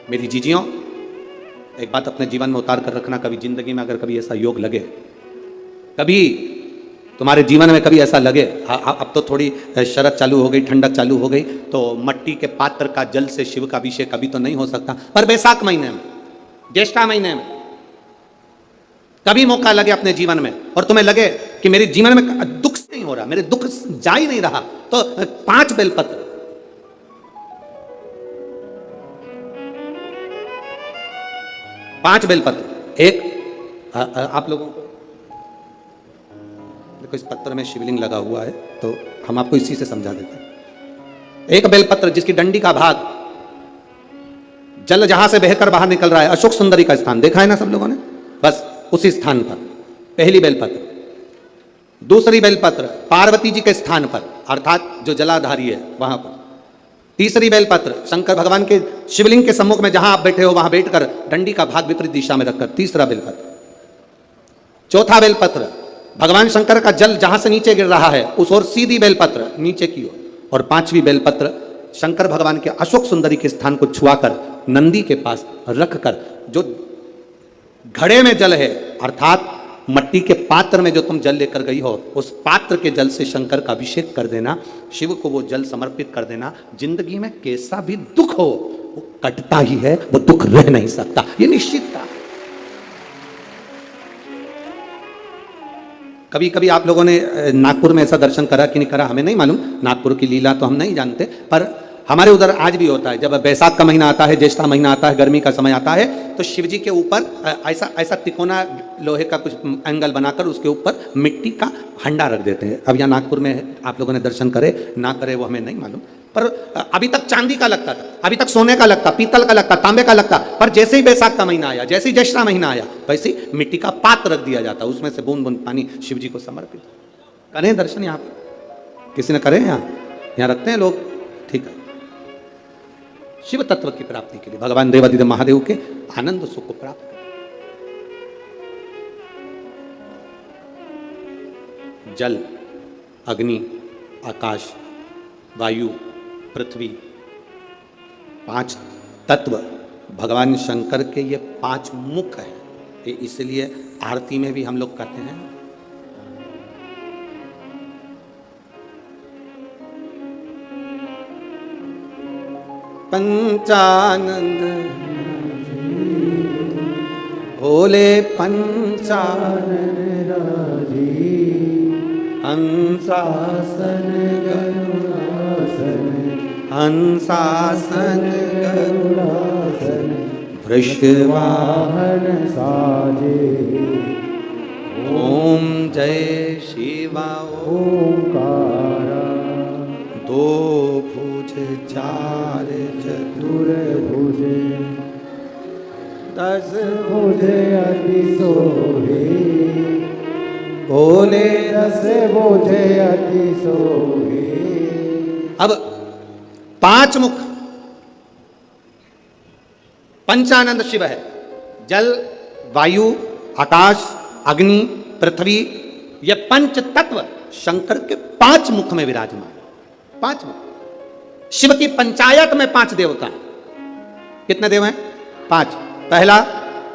मेरी जीजियों, एक बात अपने जीवन में उतार कर रखना, कभी जिंदगी में अगर कभी ऐसा योग लगे, कभी तुम्हारे जीवन में कभी ऐसा लगे, अब तो थोड़ी शरद चालू हो गई, ठंडक चालू हो गई, तो मट्टी के पात्र का जल से शिव का अभिषेक कभी तो नहीं हो सकता, पर बैसाख महीने में, ज्येष्ठा महीने में कभी मौका लगे अपने जीवन में और तुम्हें लगे कि मेरे जीवन में दुख नहीं हो रहा, मेरे दुख जा ही नहीं रहा, तो 5 बेलपत्र, 5 बेलपत्र। एक आप लोगों को देखो, इस पत्र में शिवलिंग लगा हुआ है तो हम आपको इसी से समझा देते हैं। एक बेलपत्र जिसकी डंडी का भाग जल जहां से बहकर बाहर निकल रहा है, अशोक सुंदरी का स्थान देखा है ना सब लोगों ने, बस उसी स्थान पर पहली बेलपत्र। दूसरी बेलपत्र पार्वती जी के स्थान पर, अर्थात जो जलाधारी है वहां पर। तीसरी बेलपत्र शंकर भगवान के शिवलिंग के सम्मुख में जहां आप बैठे हो वहां बैठकर डंडी का भाग विपरीत दिशा में रखकर, तीसरा बेलपत्र। चौथा बेलपत्र भगवान शंकर का जल जहां से नीचे गिर रहा है उस ओर सीधी बेलपत्र नीचे की ओर। और 5वीं बेलपत्र शंकर भगवान के अशोक सुंदरी के स्थान को छुआकर नंदी के पास रखकर, जो घड़े में जल है अर्थात मट्टी के पात्र में जो तुम जल लेकर गई हो, उस पात्र के जल से शंकर का अभिषेक कर देना, शिव को वो जल समर्पित कर देना। जिंदगी में कैसा भी दुख हो वो कटता ही है, वो दुख रह नहीं सकता, ये निश्चित था। कभी कभी आप लोगों ने नागपुर में ऐसा दर्शन करा कि नहीं करा हमें नहीं मालूम, नागपुर की लीला तो हम नहीं जानते, पर हमारे उधर आज भी होता है। जब बैसाख का महीना आता है, ज्येष्ठा महीना आता है, गर्मी का समय आता है, तो शिव जी के ऊपर ऐसा तिकोना लोहे का कुछ एंगल बनाकर उसके ऊपर मिट्टी का हंडा रख देते हैं। अब यहाँ नागपुर में आप लोगों ने दर्शन करे ना करे वो हमें नहीं मालूम, पर अभी तक चांदी का लगता था, अभी तक सोने का लगता, पीतल का लगता, तांबे का लगता, पर जैसे ही बैसाख का महीना आया, जैसे ही ज्येष्ठा महीना आया, वैसे ही मिट्टी का पात्र रख दिया जाता, उसमें से बूंद बूंद पानी शिव जी को समर्पित। करें दर्शन यहाँ पर, किसी ने करे यहाँ रखते हैं लोग, ठीक है। शिव तत्व की प्राप्ति के लिए भगवान देवादिदेव महादेव के आनंद सुख को प्राप्त करें। जल, अग्नि, आकाश, वायु, पृथ्वी, 5 तत्व भगवान शंकर के ये 5 मुख है। इसलिए आरती में भी हम लोग कहते हैं पंचानंद भोले पंचानन हंसासन गरुड़ासन हंसासन गरुड़ासन वृषवाहन वाहन साजे। ओम जय शिवा ओंकारा दो भुज चार चतुर भुजे 10 भुजे अति सोहे। बोले 10 भुजे अति सोहे। अब 5 मुख पंचानंद शिव है। जल, वायु, आकाश, अग्नि, पृथ्वी, ये पंच तत्व शंकर के 5 मुख में विराजमान। 5 मुख। शिव की पंचायत में 5 देवता हैं। कितने देव हैं? 5। पहला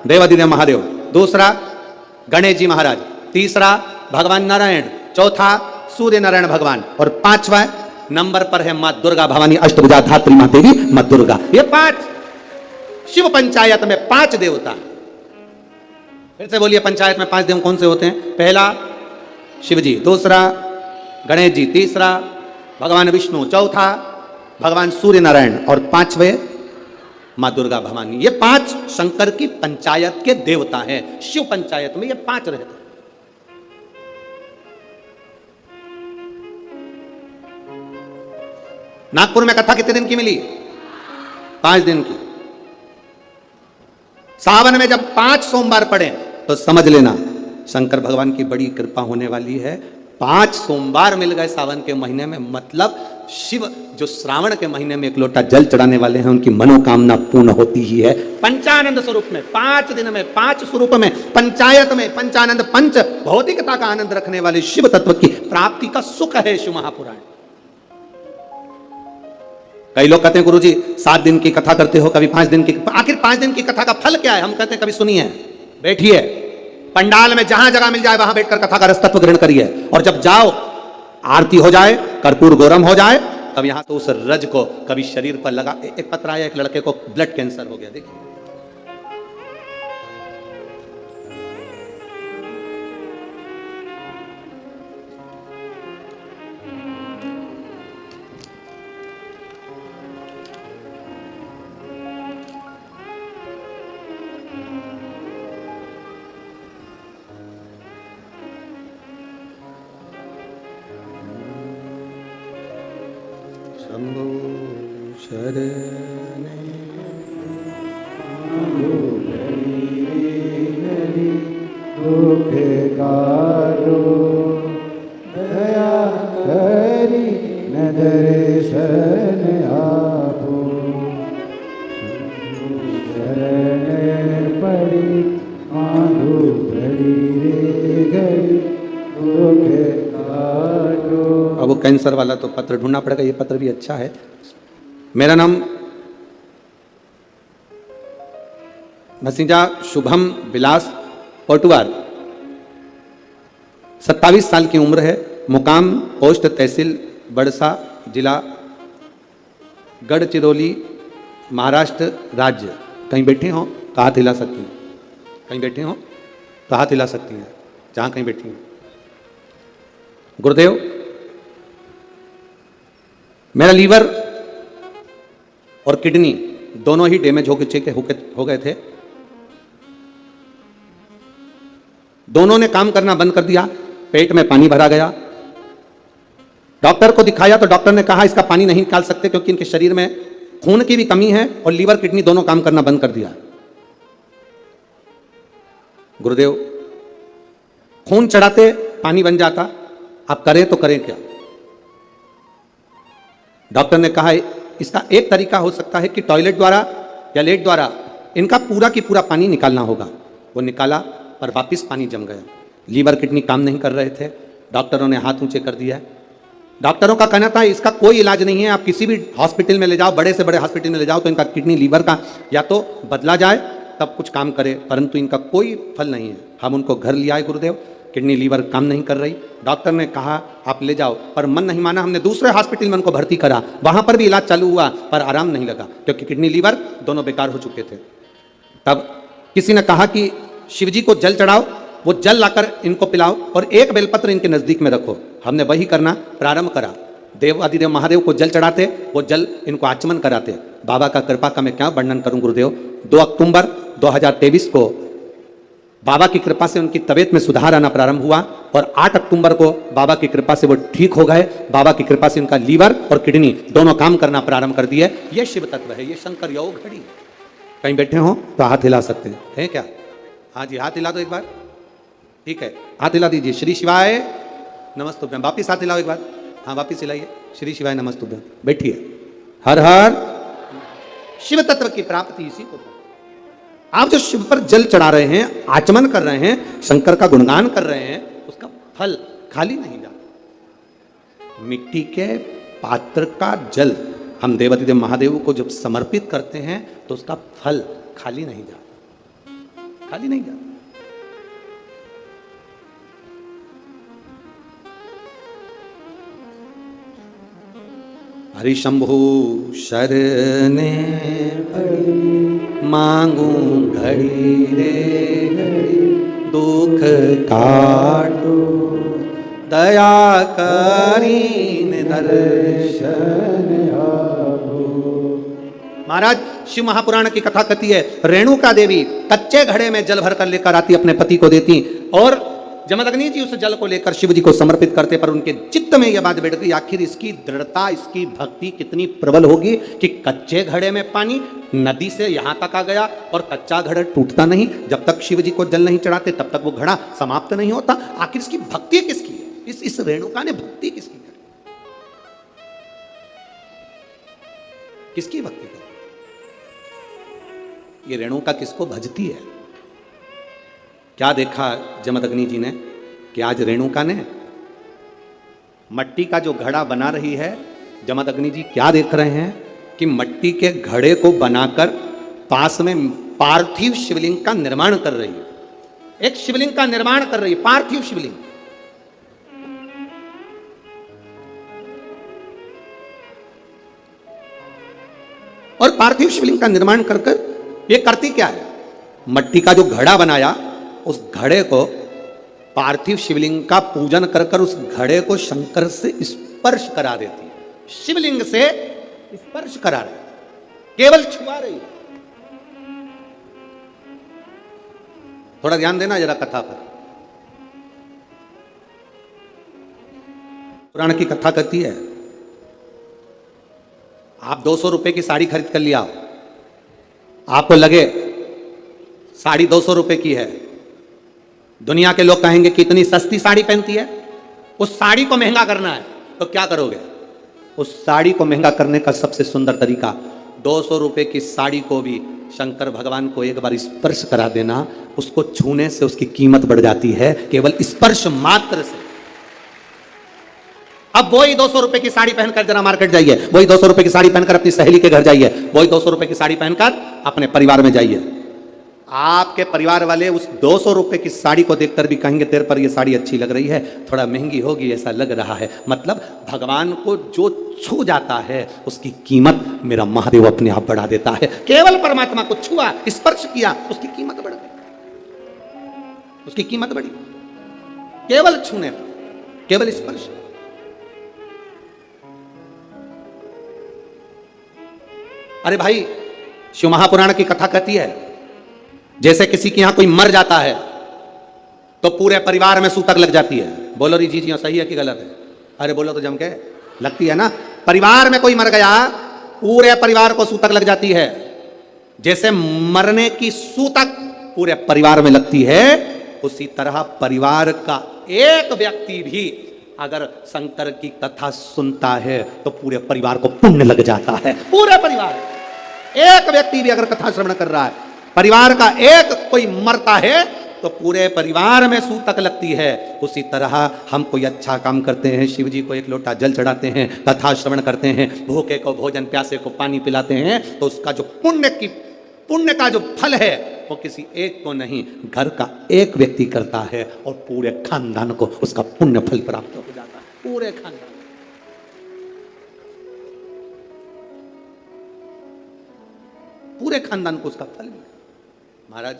देवाधिदेव महादेव, दूसरा गणेश जी महाराज, तीसरा भगवान नारायण, चौथा सूर्य नारायण भगवान, और 5वां नंबर पर है मां दुर्गा भवानी अष्टभुजा धात्री मां देवी मां दुर्गा। ये 5 शिव पंचायत में 5 देवता। फिर से बोलिए, पंचायत में 5 देव कौन से होते हैं? पहला शिव जी, दूसरा गणेश जी, तीसरा भगवान विष्णु, चौथा भगवान सूर्य नारायण, और 5वें मां दुर्गा भवानी। ये 5 शंकर की पंचायत के देवता हैं। शिव पंचायत में ये 5 रहते हैं। नागपुर में कथा कितने दिन की मिली? 5 दिन की। सावन में जब 5 सोमवार पड़े तो समझ लेना शंकर भगवान की बड़ी कृपा होने वाली है। 5 सोमवार मिल गए सावन के महीने में, मतलब शिव जो श्रावण के महीने में 1 लोटा जल चढ़ाने वाले हैं उनकी मनोकामना पूर्ण होती ही है। पंचानंद स्वरूप में 5 दिन में 5 स्वरूप में पंचायत में पंचानंद पंच भौतिकता का आनंद रखने वाले शिव तत्व की प्राप्ति का सुख है शिव महापुराण। कई लोग कहते हैं गुरुजी 7 दिन की कथा करते हो, कभी 5 दिन की। आखिर 5 दिन की कथा का फल क्या है? हम कहते हैं कभी सुनिए, बैठिए पंडाल में, जहां जगह मिल जाए वहां बैठकर कथा का रस तत्व ग्रहण करिए, और जब जाओ आरती हो जाए, कर्पूर गौरम हो जाए, तब यहां तो उस रज को कभी शरीर पर लगा। एक पत्र आया, एक लड़के को ब्लड कैंसर हो गया, देखिए शंभो शरणे दुख काटो दया करी न दर्शन आपो। शरण पड़ी मांगो घड़ी रे घड़ी दुख काटो। अब वो कैंसर वाला तो पत्र ढूंढना पड़ेगा, ये पत्र भी अच्छा है। मेरा नाम भसीजा शुभम विलास पोटवार, 27 साल की उम्र है, मुकाम पोस्ट तहसील बड़सा, जिला गढ़चिरौली, महाराष्ट्र राज्य। कहीं बैठे हो तो हाथ हिला सकती हैं, कहीं बैठे हो तो हाथ हिला सकती हैं, जहां कहीं बैठी हैं। गुरुदेव, मेरा लीवर और किडनी दोनों ही डैमेज हो गए थे। दोनों ने काम करना बंद कर दिया, पेट में पानी भरा गया। डॉक्टर को दिखाया तो डॉक्टर ने कहा इसका पानी नहीं निकाल सकते क्योंकि इनके शरीर में खून की भी कमी है और लीवर किडनी दोनों काम करना बंद कर दिया। गुरुदेव, खून चढ़ाते पानी बन जाता, आप करें तो करें क्या? डॉक्टर ने कहा इसका एक तरीका हो सकता है कि टॉयलेट द्वारा या लेट द्वारा इनका पूरा की पूरा पानी निकालना होगा। वो निकाला पर वापस पानी जम गया। लीवर किडनी काम नहीं कर रहे थे, डॉक्टरों ने हाथ ऊंचे कर दिया। डॉक्टरों का कहना था इसका कोई इलाज नहीं है, आप किसी भी हॉस्पिटल में ले जाओ, बड़े से बड़े हॉस्पिटल में ले जाओ तो इनका किडनी लीवर का या तो बदला जाए तब कुछ काम करे, परंतु इनका कोई फल नहीं है। हम उनको घर ले आए गुरुदेव, किडनी लीवर काम नहीं कर रही। डॉक्टर ने कहा आप ले जाओ, पर मन नहीं माना। हमने दूसरे हॉस्पिटल में उनको भर्ती करा, वहां पर भी इलाज चालू हुआ पर आराम नहीं लगा क्योंकि किडनी लीवर दोनों बेकार हो चुके थे। तब किसी ने कहा कि शिवजी को जल चढ़ाओ, वो जल लाकर इनको पिलाओ और एक बेलपत्र इनके नजदीक में रखो। हमने वही करना प्रारंभ करा। देवादिदेव महादेव को जल चढ़ाते, वो जल इनको आचमन कराते। बाबा का कृपा का मैं क्या वर्णन करूं गुरुदेव। 2 अक्टूबर 2023 को बाबा की कृपा से उनकी तबीयत में सुधार आना प्रारंभ हुआ और 8 अक्टूबर को बाबा की कृपा से वो ठीक हो गए। बाबा की कृपा से उनका लीवर और किडनी दोनों काम करना प्रारंभ कर दिए। ये शिव तत्व है, ये शंकर योग घड़ी। कहीं बैठे हो तो हाथ हिला सकते हैं, है क्या? हाँ जी, हाथ हिला दो एक बार। ठीक है, हाथ हिला दीजिए। श्री शिवाय नमस्तुभ्यम। वापिस हाथ हिलाओ एक बार। हाँ, वापिस हिलाइए। श्री शिवाय नमस्तुभ्यम। बैठिए। हर हर। शिव तत्व की प्राप्ति इसी को। आप जो शिव पर जल चढ़ा रहे हैं, आचमन कर रहे हैं, शंकर का गुणगान कर रहे हैं, उसका फल खाली नहीं जाता। मिट्टी के पात्र का जल हम देवादिदेव महादेव को जब समर्पित करते हैं तो उसका फल खाली नहीं जाता, खाली नहीं जाता। हरि शंभु शरणे मांगू घड़ी रे घड़ी, दुख काटो दया करीन दर्शन आभो। महाराज, शिव महापुराण की कथा कहती है, रेणुका देवी कच्चे घड़े में जल भर कर लेकर आती, अपने पति को देती और जमदग्नि जी उस जल को लेकर शिव जी को समर्पित करते। पर उनके चित्त में यह बात बैठ गई, आखिर इसकी दृढ़ता, इसकी भक्ति कितनी प्रबल होगी कि कच्चे घड़े में पानी नदी से यहां तक आ गया और कच्चा घड़ा टूटता नहीं। जब तक शिव जी को जल नहीं चढ़ाते तब तक वो घड़ा समाप्त नहीं होता। आखिर इसकी भक्ति किसकी है? इस रेणुका ने भक्ति किसकी है? किसकी भक्ति है? ये रेणुका किसको भजती है? क्या देखा जमदग्नि जी ने कि आज रेणुका ने मट्टी का जो घड़ा बना रही है, जमदग्नि जी क्या देख रहे हैं कि मट्टी के घड़े को बनाकर पास में पार्थिव शिवलिंग का निर्माण कर रही है। एक शिवलिंग का निर्माण कर रही है, पार्थिव शिवलिंग। और पार्थिव शिवलिंग का निर्माण कर कर ये करती क्या है? मट्टी का जो घड़ा बनाया, उस घड़े को पार्थिव शिवलिंग का पूजन कर कर उस घड़े को शंकर से स्पर्श करा देती है। शिवलिंग से स्पर्श करा रही, केवल छुआ रही। थोड़ा ध्यान देना जरा कथा पर। पुराण की कथा कहती है, आप 200 रुपए की साड़ी खरीद कर लिया, आपको लगे साड़ी 200 रुपए की है, दुनिया के लोग कहेंगे कि इतनी सस्ती साड़ी पहनती है। उस साड़ी को महंगा करना है तो क्या करोगे? उस साड़ी को महंगा करने का सबसे सुंदर तरीका, 200 रुपए की साड़ी को भी शंकर भगवान को एक बार स्पर्श करा देना। उसको छूने से उसकी कीमत बढ़ जाती है, केवल स्पर्श मात्र से। अब वही 200 रुपए की साड़ी पहनकर जरा मार्केट जाइए, वही 200 रुपए की साड़ी पहनकर अपनी सहेली के घर जाइए, वही 200 रुपए की साड़ी पहनकर अपने परिवार में जाइए। आपके परिवार वाले उस 200 रुपए की साड़ी को देखकर भी कहेंगे तेरे पर ये साड़ी अच्छी लग रही है, थोड़ा महंगी होगी ऐसा लग रहा है। मतलब भगवान को जो छू जाता है उसकी कीमत मेरा महादेव अपने आप बढ़ा देता है। केवल परमात्मा को छुआ, स्पर्श किया, उसकी कीमत बढ़ गई, उसकी कीमत बढ़ी। केवल छूने पर, केवल स्पर्श। अरे भाई, शिव महापुराण की कथा कहती है, जैसे किसी के यहां कोई मर जाता है तो पूरे परिवार में सूतक लग जाती है। बोलो री जी जी सही है कि गलत है? अरे बोलो तो जम के। लगती है ना? परिवार में कोई मर गया, पूरे परिवार को सूतक लग जाती है। जैसे मरने की सूतक पूरे परिवार में लगती है, उसी तरह परिवार का एक व्यक्ति भी अगर शंकर की कथा सुनता है तो पूरे परिवार को पुण्य लग जाता है। पूरे परिवार, एक व्यक्ति भी अगर कथा श्रवण कर रहा है, परिवार का एक कोई मरता है तो पूरे परिवार में सूतक लगती है। उसी तरह हम कोई अच्छा काम करते हैं, शिव जी को एक लोटा जल चढ़ाते हैं, कथा श्रवण करते हैं, भूखे को भोजन, प्यासे को पानी पिलाते हैं, तो उसका जो पुण्य का जो फल है वो किसी एक को नहीं, घर का एक व्यक्ति करता है और पूरे खानदान को उसका पुण्य फल प्राप्त हो जाता है। पूरे खानदान, पूरे खानदान को उसका फल मिले। महाराज,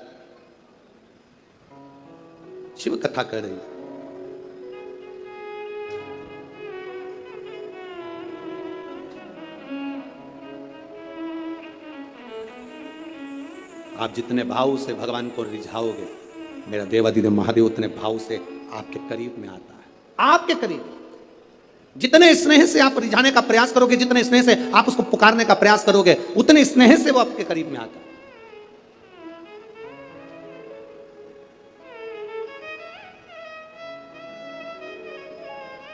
शिव कथा कर रही है, आप जितने भाव से भगवान को रिझाओगे, मेरा देवाधिदेव महादेव उतने भाव से आपके करीब में आता है, आपके करीब। जितने स्नेह से आप रिझाने का प्रयास करोगे, जितने स्नेह से आप उसको पुकारने का प्रयास करोगे, उतने स्नेह से वो आपके करीब में आता है।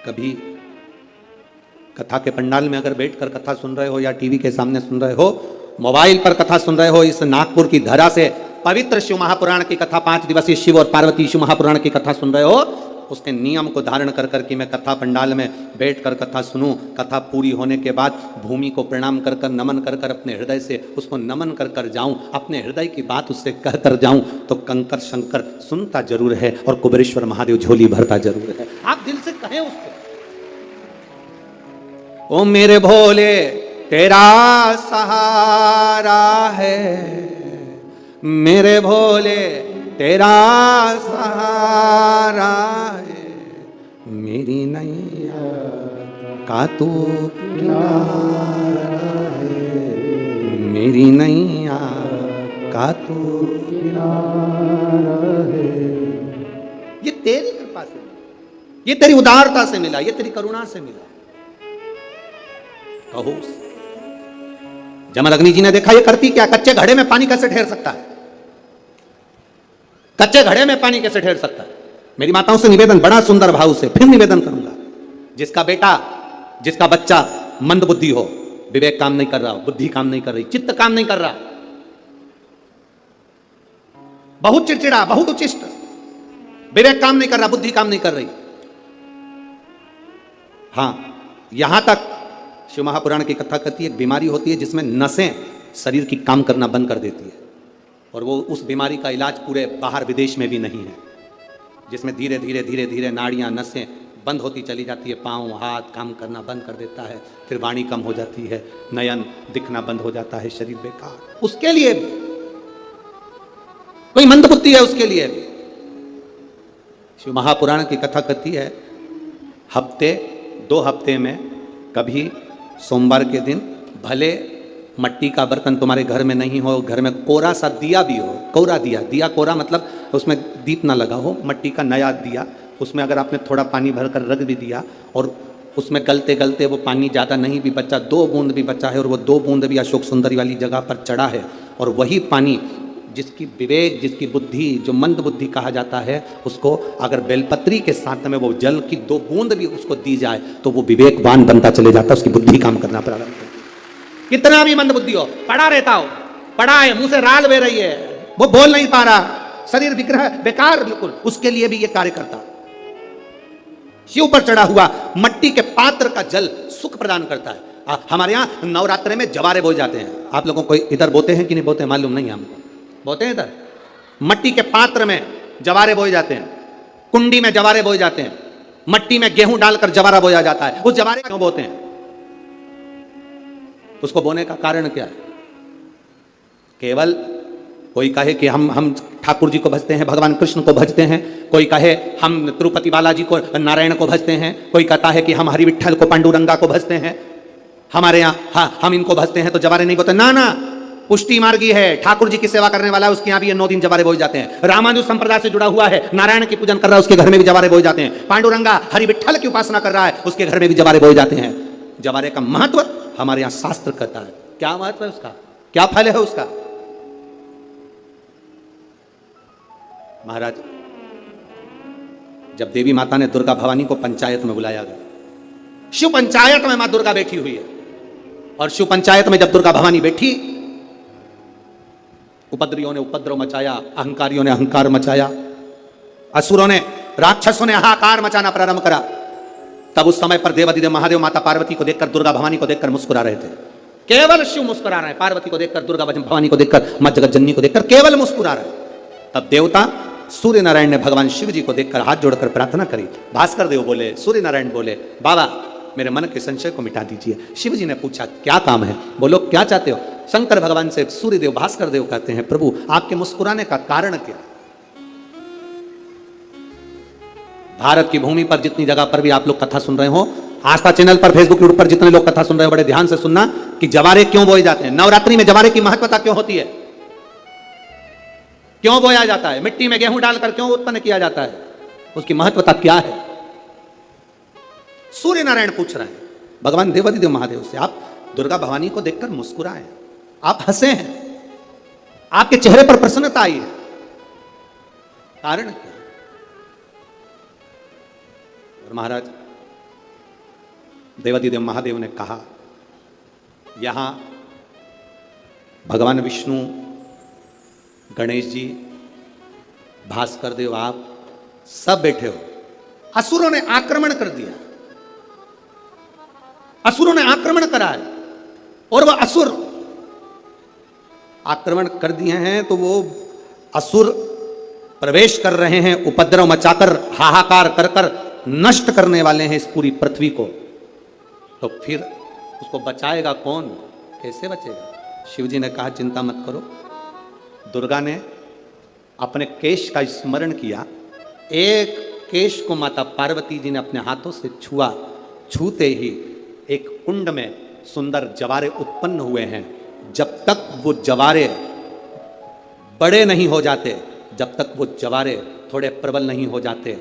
कभी कथा के पंडाल में अगर बैठकर कथा सुन रहे हो, या टीवी के सामने सुन रहे हो, मोबाइल पर कथा सुन रहे हो, इस नागपुर की धरा से पवित्र शिव महापुराण की कथा, 5 दिवसीय शिव और पार्वती शिव महापुराण की कथा सुन रहे हो, उसके नियम को धारण कर करके मैं कथा पंडाल में बैठकर कथा सुनूं, कथा पूरी होने के बाद भूमि को प्रणाम कर कर, नमन कर कर, अपने हृदय से उसको नमन कर कर जाऊं, अपने हृदय की बात उससे कह कर जाऊं, तो कंकर शंकर सुनता जरूर है और कुबेरेश्वर महादेव झोली भरता जरूर है। आप दिल से कहें उसको, ओ मेरे भोले तेरा सहारा है, मेरे भोले तेरा सहारा है, मेरी नैया का तू किनारा है, मेरी नैया का तू किनारा है। ये तेरी कृपा से मिला, ये तेरी उदारता से मिला, ये तेरी करुणा से मिला। कहो जमदग्नि जी ने देखा ये करती क्या, कच्चे घड़े में पानी कैसे ठहर सकता है, कच्चे घड़े में पानी कैसे ठहर सकता है। मेरी माताओं से निवेदन, बड़ा सुंदर भाव से फिर निवेदन करूंगा, जिसका बेटा, जिसका बच्चा मंद बुद्धि हो, विवेक काम नहीं कर रहा हो, बुद्धि काम नहीं कर रही, चित्त काम नहीं कर रहा, बहुत चिड़चिड़ा, बहुत उचिष्ट, विवेक काम नहीं कर रहा, बुद्धि काम नहीं कर रही, हां यहां तक शिव महापुराण की कथा कहती है, एक बीमारी होती है जिसमें नसें शरीर की काम करना बंद कर देती है, और वो उस बीमारी का इलाज पूरे बाहर विदेश में भी नहीं है, जिसमें धीरे धीरे धीरे धीरे नाड़ियां, नसें बंद होती चली जाती है, पाँव हाथ काम करना बंद कर देता है, फिर वाणी कम हो जाती है, नयन दिखना बंद हो जाता है, शरीर बेकार। उसके लिए भी कोई मंदबुद्धि है, उसके लिए भी शिव महापुराण की कथा कहती है, हफ्ते 2 हफ्ते में कभी सोमवार के दिन भले मट्टी का बर्तन तुम्हारे घर में नहीं हो, घर में कोरा सा दिया भी हो, कोरा दिया, दिया कोरा मतलब उसमें दीप ना लगा हो, मट्टी का नया दिया, उसमें अगर आपने थोड़ा पानी भरकर रख भी दिया और उसमें गलते गलते वो पानी ज़्यादा नहीं भी बचा, 2 बूंद भी बचा है, और वो 2 बूंद भी अशोक सुंदरी वाली जगह पर चढ़ा है, और वही पानी जिसकी विवेक, जिसकी बुद्धि, जो मंद बुद्धि कहा जाता है, उसको अगर बेलपत्री के साथ में वो जल की 2 बूंद भी उसको दी जाए तो वो विवेकवान बनता चले जाता है, उसकी बुद्धि काम करना प्रारंभ करती है। कितना भी मंद बुद्धि हो, पड़ा रहता हो, पड़ा है, मुंह से राल बह रही है, वो बोल नहीं पा रहा, शरीर विग्रह बेकार बिल्कुल, उसके लिए भी ये कार्य करता। शिव पर चढ़ा हुआ मट्टी के पात्र का जल सुख प्रदान करता है। हमारे यहाँ नवरात्रे में जवारे बोए जाते हैं, आप लोगों को इधर बोते हैं कि नहीं बोते मालूम नहीं, हमको बोते हैं इधर, मट्टी के पात्र में जवारे बोए जाते हैं, कुंडी में जवारे बोए जाते हैं, मट्टी में गेहूं डालकर जवारा बोया जाता है। उस जवारे क्यों बोते हैं, उसको बोने का कारण क्या है? केवल कोई कहे कि हम ठाकुर जी को भजते हैं, भगवान कृष्ण को भजते हैं, कोई कहे हम तिरुपति बालाजी को, नारायण को भजते हैं, कोई कहता है कि हम हरि विट्ठल को, पांडुरंगा को भजते हैं, हमारे यहाँ हम इनको भजते हैं तो जवारे नहीं बोते। ना ना, पुष्टि मार्गी है, ठाकुर जी की सेवा करने वाला है, उसके यहाँ भी ये 9 दिन जवारे बोए जाते हैं। रामानुज संप्रदाय से जुड़ा हुआ है, नारायण की पूजन कर रहा है, उसके घर में भी जवारे बोए जाते हैं। पांडुरंगा हरि विट्ठल की उपासना कर रहा है, उसके घर में भी जवारे बोए जाते हैं। जवारे का महत्व हमारे यहाँ शास्त्र कहता है। क्या महत्व है उसका, क्या फल है उसका? महाराज, जब देवी माता ने दुर्गा भवानी को पंचायत में बुलाया गया, शिव पंचायत में मां दुर्गा बैठी हुई है, और शिव पंचायत में जब दुर्गा भवानी बैठी, उपद्रवियों ने उपद्रव मचाया, अहंकारियों ने अहंकार मचाया, असुरों ने, राक्षसों ने हाहाकार मचाना प्रारंभ करा। तब उस समय पर देवाधिदेव महादेव माता पार्वती को देखकर, दुर्गा भवानी को देखकर मुस्कुरा रहे थे। केवल शिव मुस्कुरा रहे हैं, पार्वती को देखकर, दुर्गा भवानी को देखकर, मां जगत जननी को देखकर केवल मुस्कुरा रहे। तब देवता सूर्य नारायण ने भगवान शिव जी को देखकर हाथ जोड़कर प्रार्थना करी। भास्कर देव बोले, सूर्य नारायण बोले, बाबा मेरे मन के संशय को मिटा दीजिए। शिव जी ने पूछा क्या काम है, बोलो क्या चाहते हो? शंकर भगवान से सूर्य देव, भास्कर देव कहते हैं, प्रभु आपके मुस्कुराने का कारण क्या? भारत की भूमि पर जितनी जगह पर भी आप लोग कथा सुन रहे हो, आस्था चैनल पर, फेसबुक यूट्यूब पर जितने लोग कथा सुन रहे हो, बड़े ध्यान से सुनना कि जवारे क्यों बोए जाते हैं, नवरात्रि में जवारे की महत्वता क्यों होती है। क्यों बोया जाता है, मिट्टी में गेहूं डालकर क्यों उत्पन्न किया जाता है, उसकी महत्वता क्या है? सूर्य नारायण पूछ रहे हैं भगवान देवाधिदेव महादेव से। आप दुर्गा भवानी को देखकर मुस्कुराए, आप हंसे हैं, आपके चेहरे पर प्रसन्नता आई है, कारण क्या? और महाराज देवाधिदेव महादेव ने कहा, यहां भगवान विष्णु, गणेश जी, भास्कर देव, आप सब बैठे हो। असुरों ने आक्रमण कर दिया, असुरों ने आक्रमण करा है, और वह असुर आक्रमण कर दिए हैं तो वो असुर प्रवेश कर रहे हैं, उपद्रव मचाकर, हाहाकार कर कर नष्ट करने वाले हैं इस पूरी पृथ्वी को। तो फिर उसको बचाएगा कौन, कैसे बचेगा? शिव जी ने कहा, चिंता मत करो। दुर्गा ने अपने केश का स्मरण किया, एक केश को माता पार्वती जी ने अपने हाथों से छुआ, छूते ही एक कुंड में सुंदर जवारे उत्पन्न हुए हैं। जब तक वो जवारे बड़े नहीं हो जाते, जब तक वो जवारे थोड़े प्रबल नहीं हो जाते,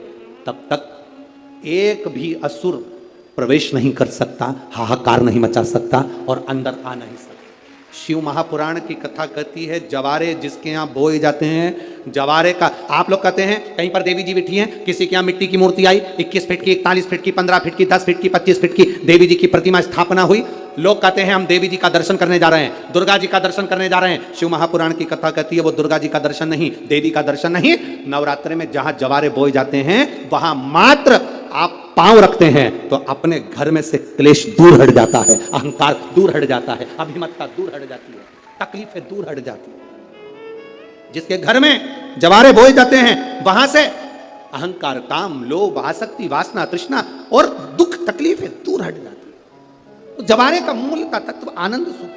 तब तक एक भी असुर प्रवेश नहीं कर सकता, हाहाकार नहीं मचा सकता और अंदर आ नहीं सकता। शिव महापुराण की कथा कहती है, जवारे जिसके यहाँ बोए जाते हैं, जवारे का, आप लोग कहते हैं कहीं पर देवी जी बैठी हैं, किसी के यहाँ मिट्टी की मूर्ति आई, 21 फीट की, 41 फीट की, 15 फीट की, 10 फीट की, 25 फीट की देवी जी की प्रतिमा स्थापना हुई। लोग कहते हैं हम देवी जी का दर्शन करने जा रहे हैं, दुर्गा जी का दर्शन करने जा रहे हैं। शिव महापुराण की कथा कहती है वो दुर्गा जी का दर्शन नहीं, देवी का दर्शन नहीं, नवरात्रि में जहां जवारे बोए जाते हैं वहां मात्र आप पांव रखते हैं तो अपने घर में से क्लेश दूर हट जाता है, अहंकार दूर हट जाता है, अभिमतता दूर हट जाती है, तकलीफें दूर हट जाती है। जिसके घर में जवारे बोए जाते हैं वहां से अहंकार, काम, लोभ, आसक्ति, वासना, तृष्णा और दुख, तकलीफें दूर हट जाती है। तो जवारे का मूल का तत्व आनंद, सुख।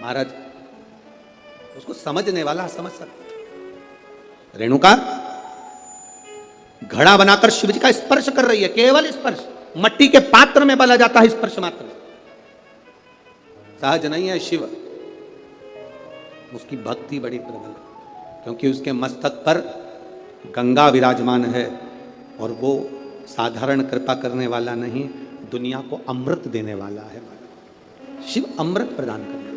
महाराज उसको समझने वाला समझ सकता। रेणुका घड़ा बनाकर शिव जी का स्पर्श कर रही है, केवल स्पर्श, मट्टी के पात्र में बला जाता है स्पर्श मात्र, सहज नहीं है शिव। उसकी भक्ति बड़ी प्रबल, क्योंकि उसके मस्तक पर गंगा विराजमान है और वो साधारण कृपा करने वाला नहीं, दुनिया को अमृत देने वाला है। शिव अमृत प्रदान करने